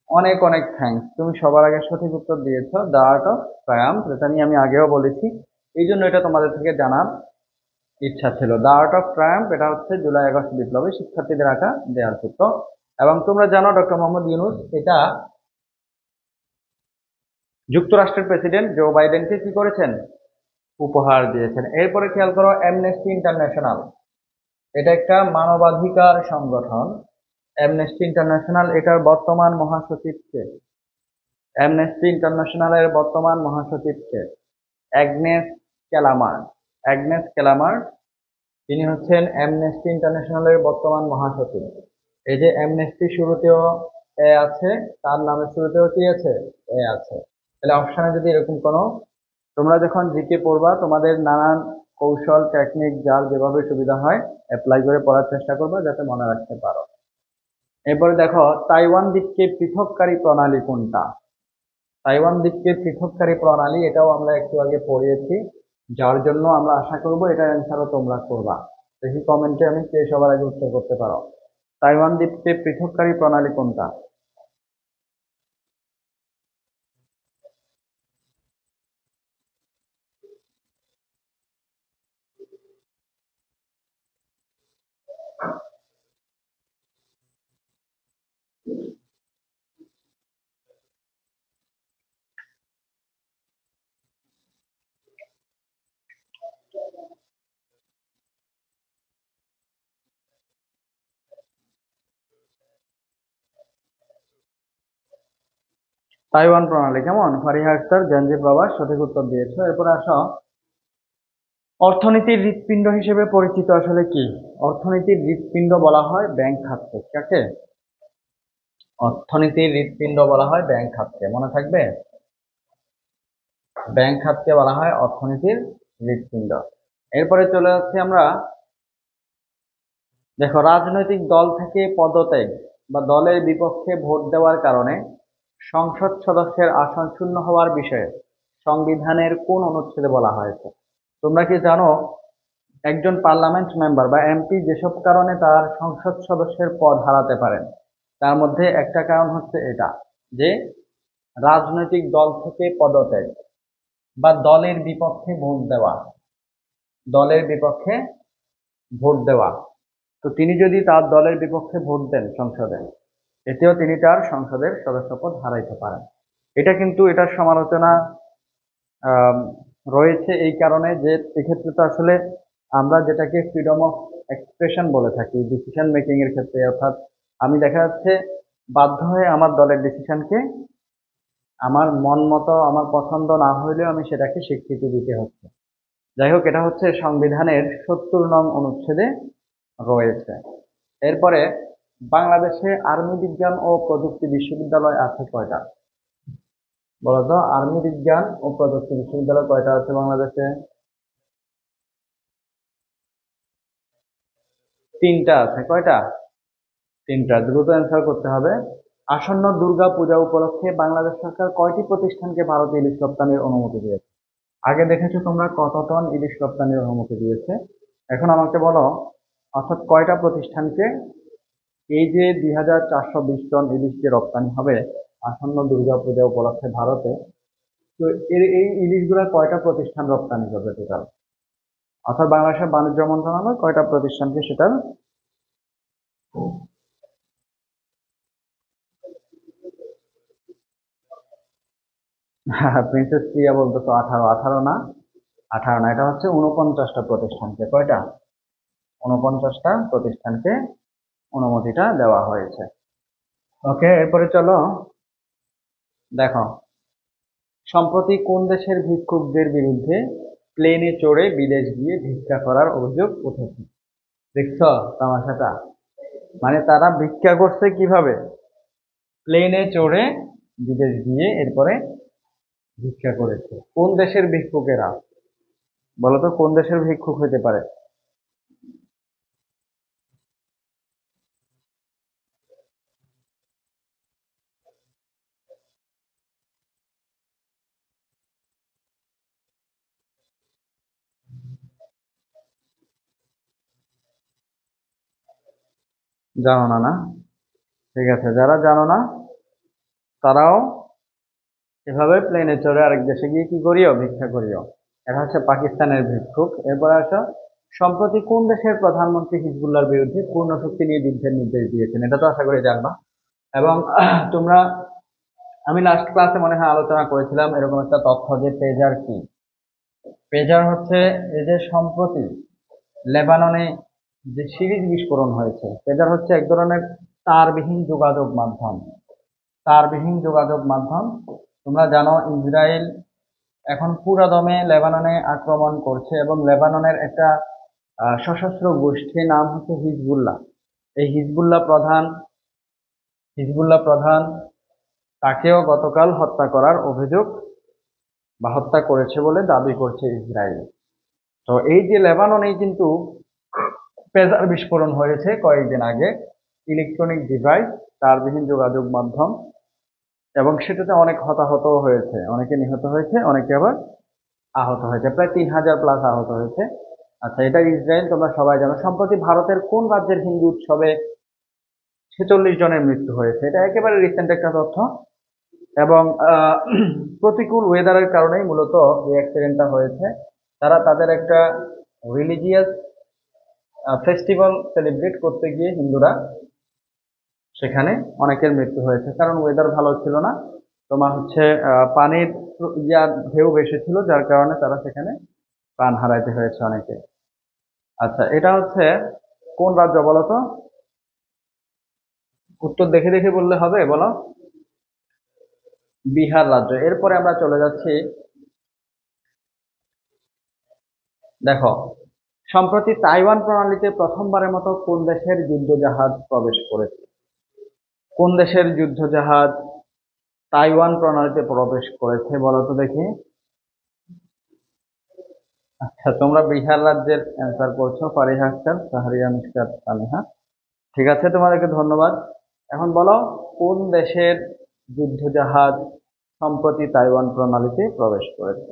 অনেক অনেক থ্যাঙ্কস, তুমি সবার আগে সঠিক উত্তর দিয়েছো। দ্য আর্ট অফ ট্রায়াম্ফ, এটা নিয়ে আমি আগেও বলেছি, এই জন্য এটা তোমাদের থেকে জানার ইচ্ছা ছিল। দ্য আর্ট অফ ট্রায়াম্ফ এটা হচ্ছে জুলাই আগস্ট বিপ্লবে শিক্ষার্থীদের আঁকা দেয়াল চিত্র। এবং তোমরা জানো ডক্টর মোহাম্মদ ইউনূস এটা যুক্তরাষ্ট্রের প্রেসিডেন্ট জো বাইডেনকে কি করেছেন? উপহার দিয়েছেন। এরপরে খেয়াল করো, অ্যামনেস্টি ইন্টারন্যাশনাল, এটা একটা মানবাধিকার সংগঠন। অ্যামনেস্টি ইন্টারন্যাশনাল, এটার বর্তমান মহাসচিব কে? অ্যামনেস্টি ইন্টারন্যাশনালের বর্তমান মহাসচিব কে? অ্যাগনেস ক্যালামার। অ্যাগনেস ক্যালামার, তিনি হচ্ছেন অ্যামনেস্টি ইন্টারন্যাশনালের বর্তমান মহাসচিব। এই যে অ্যামনেস্টি শুরুতেও এ আছে, তার নামের শুরুতেও কি আছে? এ আছে। তাহলে অপশনে যদি এরকম কোনো, তোমরা যখন জিকে পড়বা তোমাদের নানান কৌশল টেকনিক যার যেভাবে সুবিধা হয় অ্যাপ্লাই করে পড়ার চেষ্টা করবা, যাতে মনে রাখতে পারো। এরপরে দেখো, তাইওয়ান দ্বীপকে পৃথককারী প্রণালী কোনটা? তাইওয়ান দ্বীপকে পৃথককারী প্রণালী, এটাও আমরা একটু আগে পড়িয়েছি, যার জন্য আমরা আশা করব এটার অ্যান্সারও তোমরা করবা। দেখি কমেন্টে আমি কে সবার আগে উত্তর করতে পারো। তাইওয়ান দ্বীপকে পৃথককারী প্রণালী কোনটা? তাইওয়ান প্রণালী। কেমন ফারিহা আক্তার, জাঞ্জিব বাবা সঠিক উত্তর দিয়েছো। এরপরে আসো, অর্থনীতির হৃৎপিণ্ড হিসেবে পরিচিত আসলে কি? অর্থনীতির হৃৎপিণ্ড বলা হয় ব্যাংক খাতকে। কাকে? অর্থনীতির হৃৎপিণ্ড বলা হয় ব্যাংক খাতকে, মনে থাকবে? ব্যাংক খাতকে বলা হয় অর্থনীতির হৃৎপিণ্ড। এরপরে চলে যাচ্ছি আমরা, দেখো, রাজনৈতিক দল থেকে পদত্যাগ বা দলের বিপক্ষে ভোট দেওয়ার কারণে সংসদ সদস্যের আসন শূন্য হওয়ার বিষয়ে সংবিধানের কোন অনুচ্ছেদে বলা হয়েছে? তোমরা কি জানো একজন পার্লামেন্ট মেম্বার বা এমপি যেসব কারণে তার সংসদ সদস্যের পদ হারাতে পারেন, তার মধ্যে একটা কারণ হচ্ছে এটা, যে রাজনৈতিক দল থেকে পদত্যাগ বা দলের বিপক্ষে ভোট দেওয়া। দলের বিপক্ষে ভোট দেওয়া। তো তিনি যদি তার দলের বিপক্ষে ভোট দেন সংসদে, এতেও তিনি তার সংসদের সদস্যপদ হারাইতে পারেন। এটা কিন্তু এটার সমালোচনা আম, রয়েছে এই কারণে যে এক্ষেত্রে তো আসলে আমরা যেটাকে ফ্রিডম অফ এক্সপ্রেশন বলে থাকি ডিসিশন মেকিং এর ক্ষেত্রে, অর্থাৎ আমি দেখা যাচ্ছে বাধ্য হয়ে আমার দলের ডিসিশনকে আমার মন মতো আমার পছন্দ না হইলেও আমি সেটাকে স্বীকৃতি দিতে হচ্ছে। যাই হোক, এটা হচ্ছে সংবিধানের ৭০ নং অনুচ্ছেদে রয়েছে। এরপরে, বাংলাদেশে আর্মি বিজ্ঞান ও প্রযুক্তি বিশ্ববিদ্যালয় আছে কয়টা? বলতো, আর্মি বিজ্ঞান ও প্রযুক্তি বিশ্ববিদ্যালয় কয়টা আছে বাংলাদেশে? 3টা আছে। কয়টা? 3টা। দ্রুত অ্যান্সার করতে হবে। আসন্ন দুর্গা পূজা উপলক্ষে বাংলাদেশ সরকার কয়টি প্রতিষ্ঠানকে ভারতে ইলিশ রপ্তানির অনুমতি দিয়েছে? আগে দেখেছো তোমরা কত টন ইলিশ রপ্তানির অনুমতি দিয়েছে, এখন আমাকে বলো অর্থাৎ কয়টা প্রতিষ্ঠানকে এই যে 2420 টন ইলিশ যে রপ্তানি হবে আসন্ন দুর্গা পূজা উপলক্ষে ভারতে, তো এই ইলিশগুলা কয়টা প্রতিষ্ঠান রপ্তানি করবে টোটাল? অর্থাৎ বাংলাদেশের বাণিজ্য মন্ত্রণালয় কয়টা প্রতিষ্ঠানকে সেটার প্রিন্সেস প্রিয়া বলতেছো 18, 18 না, 18 না, এটা হচ্ছে 49টা প্রতিষ্ঠানকে। কয়টা? 49টা প্রতিষ্ঠানকে অনুমতিটা দেওয়া হয়েছে। ওকে, এরপরে চলো, দেখো, সম্প্রতি কোন দেশের ভিক্ষুকদের বিরুদ্ধে প্লেনে চড়ে বিদেশ গিয়ে ভিক্ষা করার অভিযোগ উঠেছে? দেখছো তামাশাটা? মানে তারা ভিক্ষা করছে কিভাবে? প্লেনে চড়ে বিদেশ গিয়ে এরপরে ভিক্ষা করেছে। কোন দেশের ভিক্ষুকেরা? বলতো কোন দেশের ভিক্ষুক হতে পারে? জানো না? না, ঠিক আছে, যারা জানো না তারাও এভাবে প্লেনে চড়ে আরেক দেশে গিয়ে কি করিও? ভিক্ষা করিও। এটা হচ্ছে পাকিস্তানের ভিক্ষুক। এরপর আসো, সম্প্রতি কোন দেশের প্রধানমন্ত্রী হিজবুল্লাহর বিরুদ্ধে পূর্ণ শক্তি নিয়ে যুদ্ধের নির্দেশ দিয়েছেন? এটা তো আশা করি জানবা। এবং তোমরা, আমি লাস্ট ক্লাসে মনে হয় আলোচনা করেছিলাম এরকম একটা তথ্য যে পেজার কি। পেজার হচ্ছে এই যে সম্প্রতি লেবাননে যে সিরিজ বিস্ফোরণ হয়েছে, পেজার হচ্ছে এক ধরনের তারবিহীন যোগাযোগ মাধ্যম। তারবিহীন যোগাযোগ মাধ্যম। তোমরা জানো ইসরায়েল এখন পুরা দমে লেবাননে আক্রমণ করছে এবং লেবাননের একটা সশস্ত্র গোষ্ঠীর নাম হচ্ছে হিজবুল্লাহ। এই হিজবুল্লাহ প্রধান তাকেও গতকাল হত্যা করার অভিযোগ বা হত্যা করেছে বলে দাবি করছে ইসরায়েল। তো এই যে লেবাননে কিন্তু পেজার বিস্ফোরণ হয়েছে কয়েকদিন আগে, ইলেকট্রনিক ডিভাইস, তারবিহীন যোগাযোগ মাধ্যম, এবং সেটাতে অনেক হতাহত হয়েছে, অনেকে নিহত হয়েছে, অনেকে আবার আহত হয়েছে, প্রায় 3000 প্লাস আহত হয়েছে। আচ্ছা, এটা ইসরায়েল, তোমরা সবাই জানো। সম্প্রতি ভারতের কোন রাজ্যের হিন্দু উৎসবে 46 জনের মৃত্যু হয়েছে? এটা একেবারে রিসেন্ট একটা তথ্য। এবং প্রতিকূল ওয়েদারের কারণেই মূলত এই অ্যাক্সিডেন্টটা হয়েছে। তারা তাদের একটা রিলিজিয়াস ফেস্টিভ্যাল সেলিব্রেট করতে গিয়ে হিন্দুরা সেখানে অনেকের মৃত্যু হয়েছে, কারণ ওয়েদার ভালো ছিল না। তোমার হচ্ছে পানির ঢেউ বেশি ছিল, যার কারণে তারা সেখানে প্রাণ হারাইতে হয়েছে অনেকে। আচ্ছা, এটা হচ্ছে কোন রাজ্য বলো তো? উত্তর দেখে দেখে বললে হবে, বলো। বিহার রাজ্য। এরপরে আমরা চলে যাচ্ছি, দেখো, সম্প্রতি তাইওয়ান প্রণালীতে প্রথমবারের মতো কোন দেশের যুদ্ধজাহাজ প্রবেশ করেছে? কোন দেশের যুদ্ধজাহাজ তাইওয়ান প্রণালীতে প্রবেশ করেছে বলো তো দেখি। আচ্ছা, তোমরা বিহার রাজ্যের অ্যান্সার করছো, ফারিহা আক্তার, সাহারিয়া মিশকাত তানিহা। ঠিক আছে, তোমাদেরকে ধন্যবাদ। এখন বলো, কোন দেশের যুদ্ধজাহাজ সম্প্রতি তাইওয়ান প্রণালীতে প্রবেশ করেছে?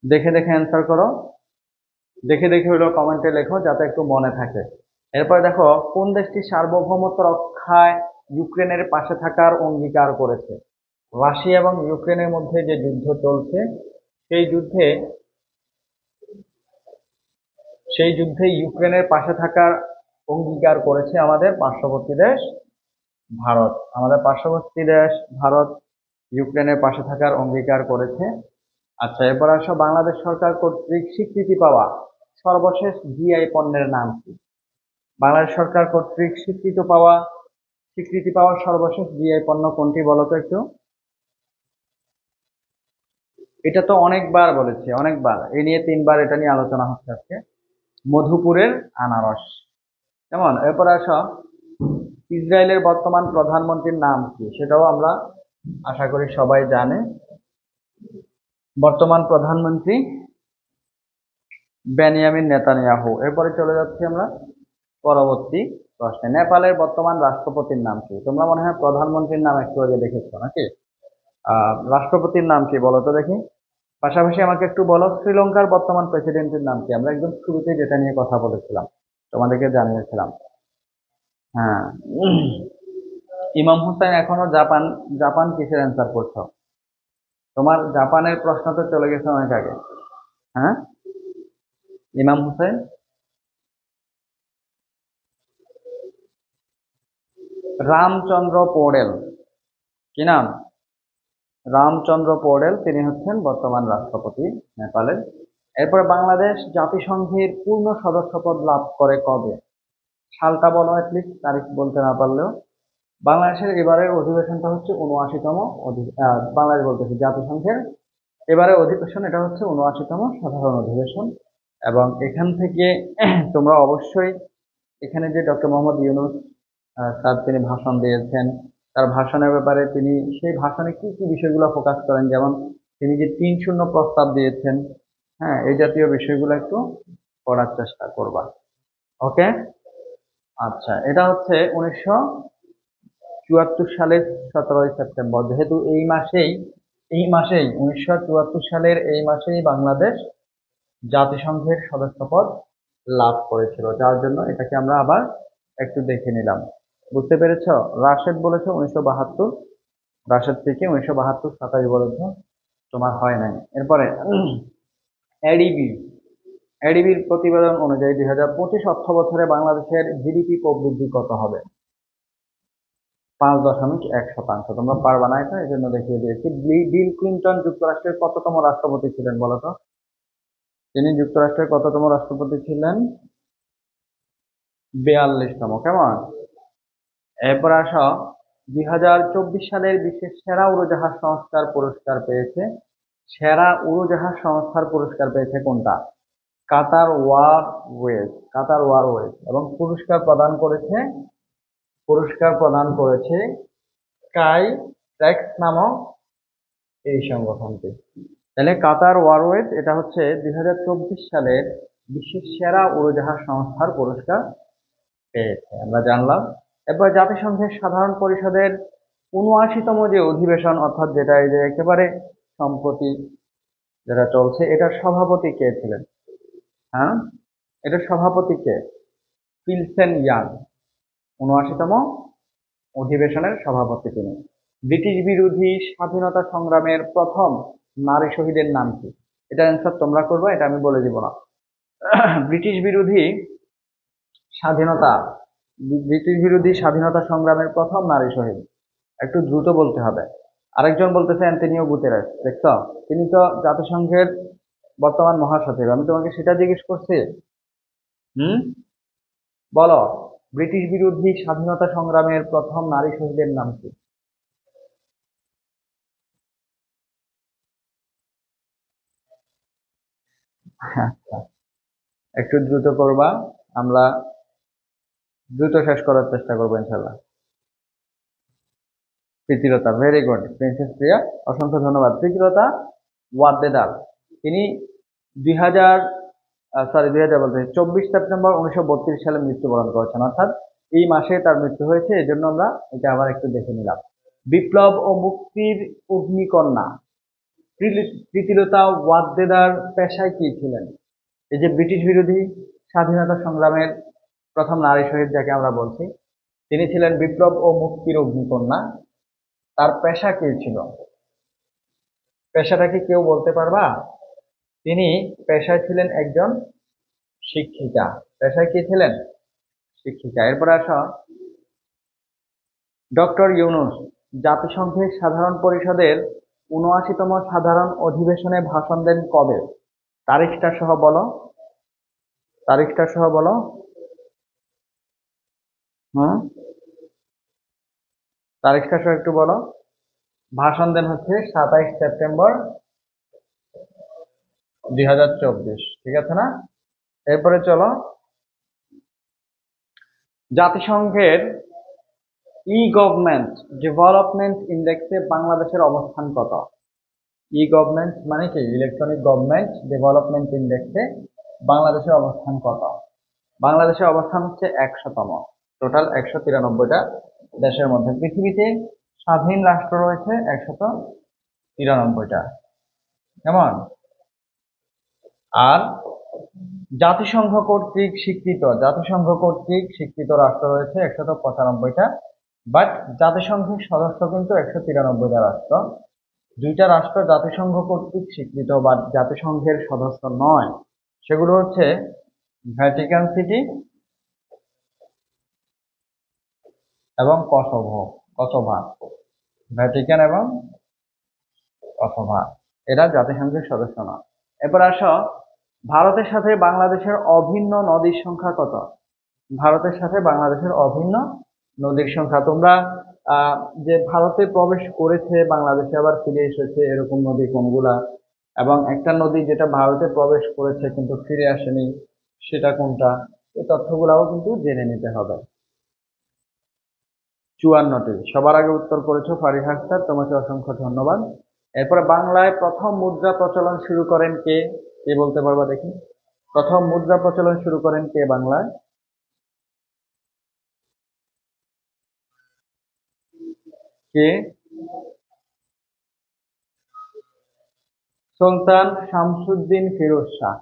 দেখে দেখে অ্যান্সার করো। দেখে দেখে হলো কমেন্টে লেখো, যাতে একটু মনে থাকে। এরপরে দেখো, কোন দেশটি সার্বভৌমত্ব রক্ষায় ইউক্রেনের পাশে থাকার অঙ্গীকার করেছে? রাশিয়া এবং ইউক্রেনের মধ্যে যে যুদ্ধ চলছে, সেই যুদ্ধে সেই যুদ্ধে ইউক্রেনের পাশে থাকার অঙ্গীকার করেছে আমাদের পার্শ্ববর্তী দেশ ভারত। আমাদের পার্শ্ববর্তী দেশ ভারত ইউক্রেনের পাশে থাকার অঙ্গীকার করেছে। আচ্ছা, এরপর আসো, বাংলাদেশ সরকার কর্তৃক স্বীকৃতি পাওয়া সর্বশেষ জিআই পণ্যের নাম কি? বাংলাদেশ সরকার কর্তৃক স্বীকৃতি পাওয়া সর্বশেষ জিআই পণ্য কোনটি বলো তো একটু। এটা তো অনেকবার বলেছি, অনেকবার, এই নিয়ে 3বার এটা নিয়ে আলোচনা হচ্ছে আজকে। মধুপুরের আনারস। কেমন? এরপর আসো, ইসরায়েলের বর্তমান প্রধানমন্ত্রীর নাম কি? সেটাও আমরা আশা করি সবাই জানে। বর্তমান প্রধানমন্ত্রী বেনিয়ামিন নেতানিয়াহু। এরপরে চলে যাচ্ছি আমরা পরবর্তী প্রশ্নে। নেপালের বর্তমান রাষ্ট্রপতির নাম কি? তোমরা মনে হয় প্রধানমন্ত্রীর নাম একটু আগে দেখেছো নাকি? রাষ্ট্রপতির নাম কি বলো তো দেখি। পাশাপাশি আমাকে একটু বলো, শ্রীলঙ্কার বর্তমান প্রেসিডেন্টের নাম কি? আমরা একদম শুরুতে যেটা নিয়ে কথা বলেছিলাম, তোমাদেরকে জানিয়েছিলাম। হ্যাঁ, ইমাম হোসেন। এখনো জাপান। জাপান কিসের অ্যান্সার করছো? তোমার জাপানের প্রশ্ন তো চলে গেছে অনেক আগে। হ্যাঁ, ইমাম হোসেন। রামচন্দ্র পৌড়েল। কি নাম? রামচন্দ্র পৌড়েল, তিনি হচ্ছেন বর্তমান রাষ্ট্রপতি নেপালের। এরপরে, বাংলাদেশ জাতিসংঘের পূর্ণ সদস্যপদ লাভ করে কবে? সালটা বলো অ্যাটলিস্ট, তারিখ বলতে না পারলেও। বাংলাদেশের এবারের অধিবেশনটা হচ্ছে 79তম। বাংলাদেশ বলতেছি, জাতিসংঘের এবারে অধিবেশন, এটা হচ্ছে 79তম সাধারণ অধিবেশন। এবং এখান থেকে তোমরা অবশ্যই, এখানে যে ডক্টর মোহাম্মদ ইউনূস স্যার, তিনি ভাষণ দিয়েছেন, তার ভাষণের ব্যাপারে তিনি সেই ভাষণে কি কি বিষয়গুলো ফোকাস করেন, যেমন তিনি যে 3-0 প্রস্তাব দিয়েছেন, হ্যাঁ, এই জাতীয় বিষয়গুলো একটু পড়ার চেষ্টা করবা। ওকে। আচ্ছা, এটা হচ্ছে 1974 সালের 17ই সেপ্টেম্বর। যেহেতু এই মাসেই 1974 সালের এই মাসেই বাংলাদেশ জাতিসংঘের সদস্যপদ লাভ করেছিল, যার জন্য এটাকে আমরা আবার একটু দেখে নিলাম। বুঝতে পেরেছ? রাশেদ বলেছে 1972, রাশেদ থেকে 1972 27 বলেছ, তোমার হয় নাই। এরপরে এডিবি এডিবির প্রতিবেদন অনুযায়ী 2025 অর্থ বছরে বাংলাদেশের জিডিপি প্রবৃদ্ধি কত হবে? 5.1%। তোমরা পারবা না এটা, এই জন্য দেখিয়ে দিয়েছি। বিল ক্লিন্টন যুক্তরাষ্ট্রের কততম রাষ্ট্রপতি ছিলেন বলো তো? তিনি যুক্তরাষ্ট্রের কততম রাষ্ট্রপতি ছিলেন? 42তম। কেমন? এরপর আসো, 2024 সালের বিশ্বের সেরা উড়োজাহাজ সংস্থার পুরস্কার পেয়েছে। সেরা উড়োজাহাজ সংস্থার পুরস্কার পেয়েছে কোনটা? কাতার ওয়ারওয়েজ। এবং পুরস্কার প্রদান করেছে স্কাই ট্র্যাক্স নামক এই সংগঠনটি। তাহলে কাতার ওয়ারওয়েজ, এটা হচ্ছে 2024 সালের বিশ্বের সেরা উড়োজাহাজ সংস্থার পুরস্কার পেয়েছে, আমরা জানলাম। এরপর জাতিসংঘের সাধারণ পরিষদের 79তম যে অধিবেশন, অর্থাৎ যেটা এই যে একেবারে সম্প্রতি যেটা চলছে, এটার সভাপতি কে ছিলেন? হ্যাঁ, এটার সভাপতি কে? পিলসেন ইয়াং, ৭৯তম অধিবেশনের সভাপতি তিনি। ব্রিটিশ বিরোধী স্বাধীনতা সংগ্রামের প্রথম নারী শহীদের নাম কি? এটা অ্যান্সার তোমরা করবে, এটা আমি বলে দিব না। ব্রিটিশ বিরোধী স্বাধীনতা ব্রিটিশ বিরোধী স্বাধীনতা সংগ্রামের প্রথম নারী শহীদ, একটু দ্রুত বলতে হবে। আরেকজন বলতেছে অ্যান্টনিও গুতেরেস, দেখছো? তিনি তো জাতিসংঘের বর্তমান মহাসচিব। আমি তোমাকে সেটা জিজ্ঞেস করছি। হুম, বলো, ব্রিটিশ বিরোধী স্বাধীনতা সংগ্রামের প্রথম নারী শহীদের নাম কি? আচ্ছা, একটু দ্রুত করবা, আমরা দ্রুত শেষ করার চেষ্টা করবো ইনশাল্লাহ। প্রীতিলতা, ভেরি গুড প্রিন্সেস প্রিয়া, অসংখ্য ধন্যবাদ। প্রীতিলতা ওয়াদ্দেদার, তিনি 2000 2000 বলতে 24 সেপ্টেম্বর 1932 সালে মৃত্যুবরণ করেছেন, অর্থাৎ এই মাসে তার মৃত্যু হয়েছে। এই জন্য আমরা এটা আবার একটু দেখে নিলাম। বিপ্লব ও মুক্তির অগ্নিকন্যা প্রীতিলতা ওয়াদ্দেদার পেশায় কি ছিলেন? এই যে ব্রিটিশ বিরোধী স্বাধীনতা সংগ্রামের প্রথম নারী শহীদ যাকে আমরা বলছি, তিনি ছিলেন বিপ্লব ও মুক্তির অগ্নিকন্যা। তার পেশা কি ছিল? পেশাটা কি কেউ বলতে পারবা? তিনি পেশায় ছিলেন একজন শিক্ষিকা। পেশায় কি ছিলেন? শিক্ষিকা। এরপরে আসো, ডক্টর ইউনূস জাতিসংঘের সাধারণ পরিষদের ৭৯তম সাধারণ অধিবেশনে ভাষণ দেন কবে? তারিখটা সহ বলো, তারিখটা সহ বলো। হুম, তারিখটা সহ একটু বলো। ভাষণ দেন হচ্ছে ২৭ সেপ্টেম্বর ২০২৪, ঠিক আছে না? এরপরে চলো, জাতিসংঘের ই গভর্নমেন্ট ডেভেলপমেন্ট ইন্ডেক্সে বাংলাদেশের অবস্থান কত? ই গভর্নমেন্ট মানে কি? ইলেকট্রনিক গভর্নমেন্ট ডেভেলপমেন্ট ইন্ডেক্সে বাংলাদেশের অবস্থান কত? বাংলাদেশের অবস্থান হচ্ছে ১০০তম। টোটাল ১৯৩টা দেশের মধ্যে। পৃথিবীতে স্বাধীন রাষ্ট্র রয়েছে ১৯৩টা, কেমন? আর জাতিসংঘ কর্তৃক স্বীকৃত রাষ্ট্র রয়েছে ১৯৫টা, বাট জাতিসংঘের সদস্য কিন্তু ১৯৩টা রাষ্ট্র। দুইটা রাষ্ট্র জাতিসংঘ কর্তৃক স্বীকৃত বা জাতিসংঘের সদস্য নয়, সেগুলো হচ্ছে ভ্যাটিকান সিটি এবং কসোভা। ভ্যাটিকান এবং কসোভা, এরা জাতিসংঘের সদস্য নয়। এরপর আসো, ভারতের সাথে বাংলাদেশের অভিন্ন নদীর সংখ্যা কত? ভারতের সাথে বাংলাদেশের অভিন্ন নদীর সংখ্যা, তোমরা আহ যে ভারতে প্রবেশ করেছে বাংলাদেশে আবার ফিরে এসেছে, এরকম নদী কোনগুলা? এবং একটা নদী যেটা ভারতে প্রবেশ করেছে কিন্তু ফিরে আসেনি, সেটা কোনটা? এই তথ্যগুলাও কিন্তু জেনে নিতে হবে। ৫৪টি। সবার আগে উত্তর করেছো ফারিহা আক্তার, তোমাকে অসংখ্য ধন্যবাদ। এরপরে বাংলায় প্রথম মুদ্রা প্রচলন শুরু করেন কে? কে বলতে পারবা দেখি? প্রথম মুদ্রা প্রচলন শুরু করেন কে বাংলায়? কে? সুলতান শামসুদ্দিন ফিরোজ শাহ।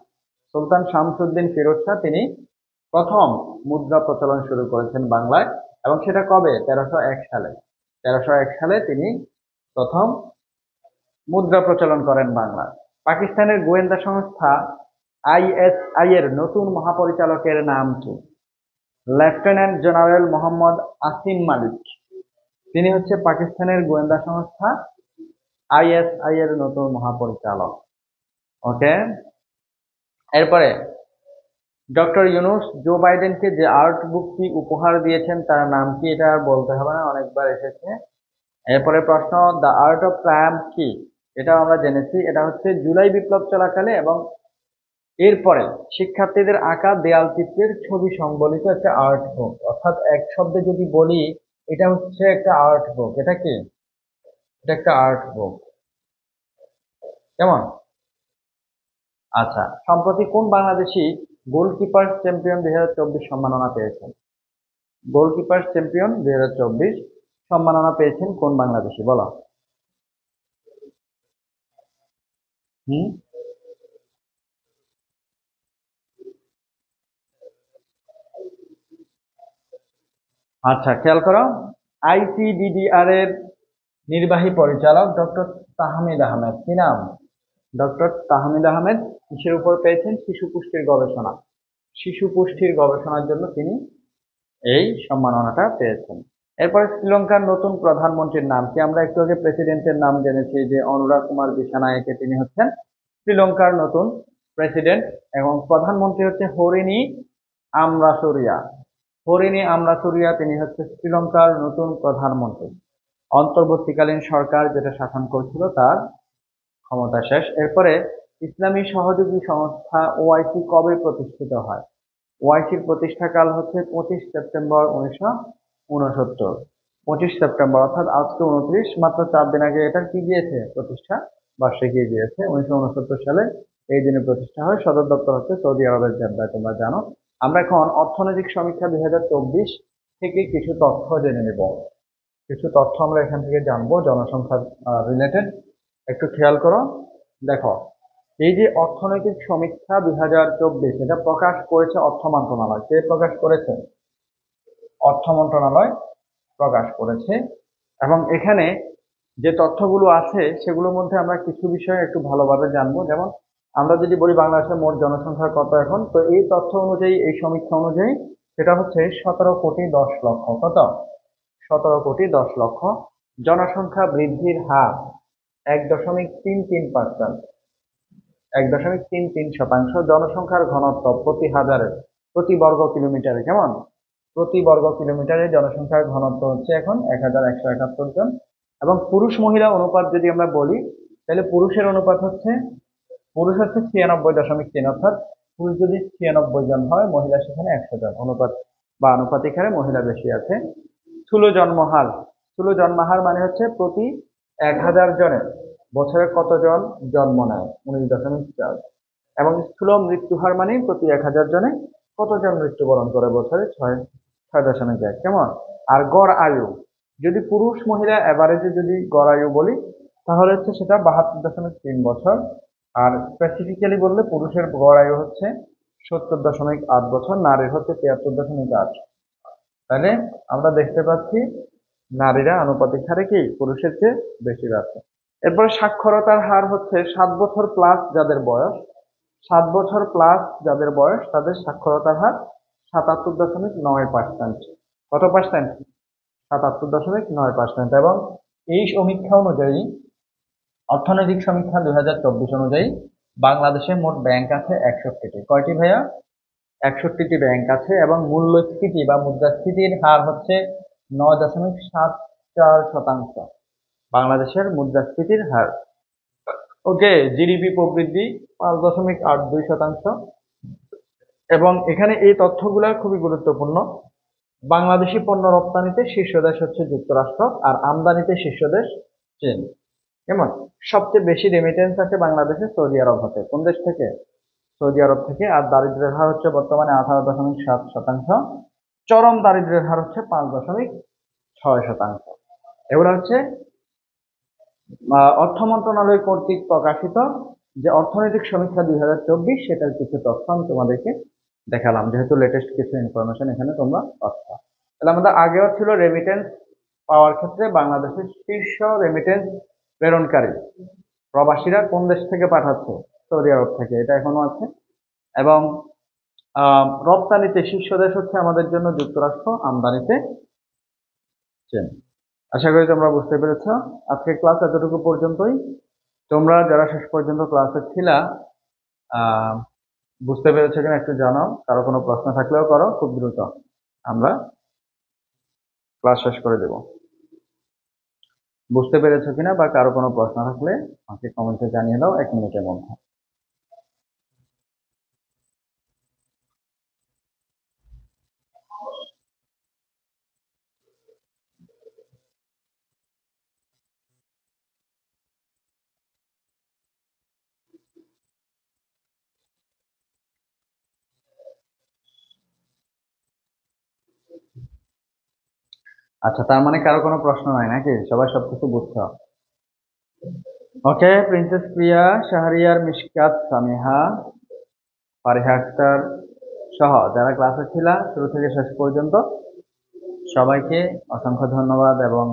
সুলতান শামসুদ্দিন ফিরোজ শাহ তিনি প্রথম মুদ্রা প্রচলন শুরু করেছেন বাংলায়, এবং সেটা কবে? ১৩০১ সালে। ১৩০১ সালে তিনি প্রথম মুদ্রা প্রচলন করেন বাংলায়। পাকিস্তানের গোয়েন্দা সংস্থা আইএসআই এর নতুন মহাপরিচালকের নাম কি? লেফটেন্যান্ট জেনারেল মোহাম্মদ আসিম মালিক, তিনি হচ্ছে পাকিস্তানের গোয়েন্দা সংস্থা আইএসআই এর নতুন মহাপরিচালক। ওকে, এরপরে ডক্টর ইউনূস জো বাইডেনকে যে আর্ট বুকটি উপহার দিয়েছেন তার নাম কি? এটা আর বলতে হবে না, অনেকবার এসেছে। এরপরে প্রশ্ন, দ্য আর্ট অফ ট্রায়াম্ফ কি? এটা আমরা জেনেছি, এটা হচ্ছে জুলাই বিপ্লব চলাকালে এবং এরপরে শিক্ষার্থীদের আঁকা দেয়াল চিত্রের ছবি সংবলিত একটা আর্ট বুক, অর্থাৎ এক শব্দে যদি বলি এটা হচ্ছে একটা আর্ট বুক। এটা কি? এটা একটা আর্ট বুক, কেমন? আচ্ছা, সম্প্রতি কোন বাংলাদেশি গোলকিপার চ্যাম্পিয়ন ২০২৪ সম্মাননা পেয়েছেন? গোলকিপার চ্যাম্পিয়ন ২০২৪ সম্মাননা পেয়েছেন কোন বাংলাদেশি, বলো? হুম, আচ্ছা, খেয়াল করো, আইসিডিডিআর এর নির্বাহী পরিচালক ডক্টর তাহমিদ আহমেদ। কি নাম? ডক্টর তাহমিদ আহমেদ কিসের উপর পেয়েছেন? শিশু পুষ্টির গবেষণা। শিশু পুষ্টির গবেষণার জন্য তিনি এই সম্মাননাটা পেয়েছেন। এরপরে শ্রীলঙ্কার নতুন প্রধানমন্ত্রীর নাম কি? আমরা একটু আগে প্রেসিডেন্টের নাম জেনেছি যে অনুরা কুমার দিশানায়েকে, তিনি হচ্ছেন শ্রীলঙ্কার নতুন প্রেসিডেন্ট, এবং প্রধানমন্ত্রী হচ্ছে হরিণী আমরাসুরিয়া। হরিণী আমরাসুরিয়া তিনি হচ্ছে শ্রীলঙ্কার নতুন প্রধানমন্ত্রী। অন্তর্বর্তীকালীন সরকার যেটা শাসন করছিল তার ক্ষমতা শেষ। এরপরে ইসলামী সহযোগী সংস্থা ওআইসি কবে প্রতিষ্ঠিত হয়? ওআইসির প্রতিষ্ঠাকাল হচ্ছে 25 সেপ্টেম্বর 1969। 25 সেপ্টেম্বর, অর্থাৎ আজকে 29, মাত্র 4 দিন আগে এটার কি গিয়েছে? প্রতিষ্ঠা বার্ষিকী গিয়েছে। 1969 সালে এই দিনে প্রতিষ্ঠা হয়। সদর দপ্তর হচ্ছে সৌদি আরবের জেদ্দায়, তোমরা জানো। আমরা এখন অর্থনৈতিক সমীক্ষা 2024 থেকে কিছু তথ্য জেনে নেব। কিছু তথ্য আমরা এখান থেকে জানবো জনসংখ্যা রিলেটেড। একটু খেয়াল করো, দেখো, এই যে অর্থনৈতিক সমীক্ষা 2024, এটা প্রকাশ করেছে অর্থ মন্ত্রণালয়। কে প্রকাশ করেছে? অর্থ মন্ত্রণালয় প্রকাশ করেছে। এবং এখানে যে তথ্যগুলো আছে সেগুলোর মধ্যে আমরা কিছু বিষয় একটু ভালোভাবে জানবো। যেমন আমরা যদি বলি বাংলাদেশের মোট জনসংখ্যা কত এখন, তো এই তথ্য অনুযায়ী, এই সমীক্ষা অনুযায়ী সেটা হচ্ছে 17,10,00,000। কত? 17,10,00,000। জনসংখ্যা বৃদ্ধির হার 1.33%। 1.33%। জনসংখ্যার ঘনত্ব প্রতি হাজারে, প্রতি বর্গ কিলোমিটারে, কেমন? প্রতি বর্গ কিলোমিটারে জনসংখ্যার ঘনত্ব হচ্ছে এখন 1171 জন। এবং পুরুষ মহিলা অনুপাত যদি আমরা বলি, তাহলে পুরুষের অনুপাত হচ্ছে, পুরুষ হচ্ছে 96.3, অর্থাৎ পুরুষ যদি 96 জন হয়, মহিলা সেখানে 100 জন। অনুপাত বা আনুপাতিক হারে মহিলা বেশি আছে। স্থূল জন্মহার, স্থূল জন্মহার মানে হচ্ছে প্রতি 1000 জনে বছরে কতজন জন্ম নেয়? 19.4। এবং স্থূল মৃত্যুহার মানে প্রতি 1000 জনে কতজন মৃত্যুবরণ করে বছরে? 6.1। কেমন? আর গড় আয়ু, যদি পুরুষ মহিলা এভারেজে যদি গড় আয়ু বলি, তাহলে হচ্ছে সেটা 72.3 বছর। আর স্পেসিফিক্যালি বললে পুরুষের গড় আয়ু হচ্ছে 70.8 বছর, নারীর হচ্ছে 73.8। তাহলে আমরা দেখতে পাচ্ছি নারীরা আনুপাতিক হারে কি পুরুষের চেয়ে বেশি আছে। এরপর সাক্ষরতার হার হচ্ছে 7 বছর প্লাস যাদের বয়স, 7 বছর প্লাস যাদের বয়স, তাদের সাক্ষরতার হার 77.9%। কত পার্সেন্ট? 77.9%। এবং এই সমীক্ষা অনুযায়ী, অর্থনৈতিক সমীক্ষা 2024 অনুযায়ী, বাংলাদেশে মোট ব্যাংক আছে 61টি। কয়টি ভাইয়া? 61টি ব্যাংক আছে। এবং মূল্যস্ফীতি বা মুদ্রাস্ফীতির হার হচ্ছে 9.74%। বাংলাদেশের মুদ্রাস্ফীতির হার। ওকে, জিডিপি প্রবৃদ্ধি 5.82%। এবং এখানে এই তথ্যগুলো খুবই গুরুত্বপূর্ণ। বাংলাদেশি পণ্য রপ্তানিতে শীর্ষ দেশ হচ্ছে যুক্তরাষ্ট্র, আর আমদানিতে শীর্ষ দেশ চীন। কেমন? সবচেয়ে বেশি রেমিটেন্স আছে বাংলাদেশে সৌদি আরব হতে। কোন দেশ থেকে? সৌদি আরব থেকে। আর দারিদ্র্যের হার হচ্ছে বর্তমানে 18.7%। চরম দারিদ্র্যের হার হচ্ছে 5.6%। এগুলো হচ্ছে অর্থ মন্ত্রণালয় কর্তৃক প্রকাশিত যে অর্থনৈতিক সমীক্ষা 2024, সেটার কিছু তথ্য আমি তোমাদেরকে দেখালাম, যেহেতু লেটেস্ট কিছু ইনফরমেশন এখানে তোমরা পাচ্ছ। তাহলে আমাদের আগেও ছিল রেমিটেন্স পাওয়ার ক্ষেত্রে বাংলাদেশের শীর্ষ রেমিটেন্স প্রেরণকারী প্রবাসীরা কোন দেশ থেকে পাঠাচ্ছে? সৌদি আরব থেকে, এটা এখনো আছে। এবং রপ্তানিতে শীর্ষ দেশ হচ্ছে আমাদের জন্য যুক্তরাষ্ট্র, আমদানিতে চীন। আশা করি তোমরা বুঝতে পেরেছ। আজকের ক্লাস এতটুকু পর্যন্তই। তোমরা যারা শেষ পর্যন্ত ক্লাসে ছিলা, বুঝতে পেরেছো কিনা একটু জানাও। কারো কোনো প্রশ্ন থাকলেও করো, খুব দ্রুত আমরা ক্লাস শেষ করে দেব। বুঝতে পেরেছো কিনা বা কারো কোনো প্রশ্ন থাকলে আমাকে কমেন্টে জানিয়ে দাও 1 মিনিটের মধ্যে। আচ্ছা, তার মানে কারো কোনো প্রশ্ন নাই নাকি? সবাই সবকিছু বুঝছো? ওকে, প্রিন্সেস প্রিয়া, শাহরিয়ার, মিশকাত, সামিহা, ফারিহা আক্তার সহ যারা ক্লাসে ছিলা শুরু থেকে শেষ পর্যন্ত, সবাইকে অসংখ্য ধন্যবাদ এবং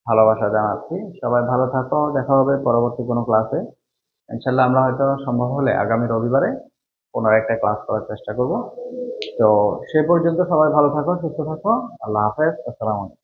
ভালোবাসা জানাচ্ছি। সবাই ভালো থাকো, দেখা হবে পরবর্তী কোনো ক্লাসে। ইনশাল্লাহ আমরা হয়তো সম্ভব হলে আগামী রবিবারে পুনরায় একটা ক্লাস করার চেষ্টা করব। তো সে পর্যন্ত সবাই ভালো থাকো, সুস্থ থাকো। আল্লাহ হাফেজ, আসসালামু আলাইকুম।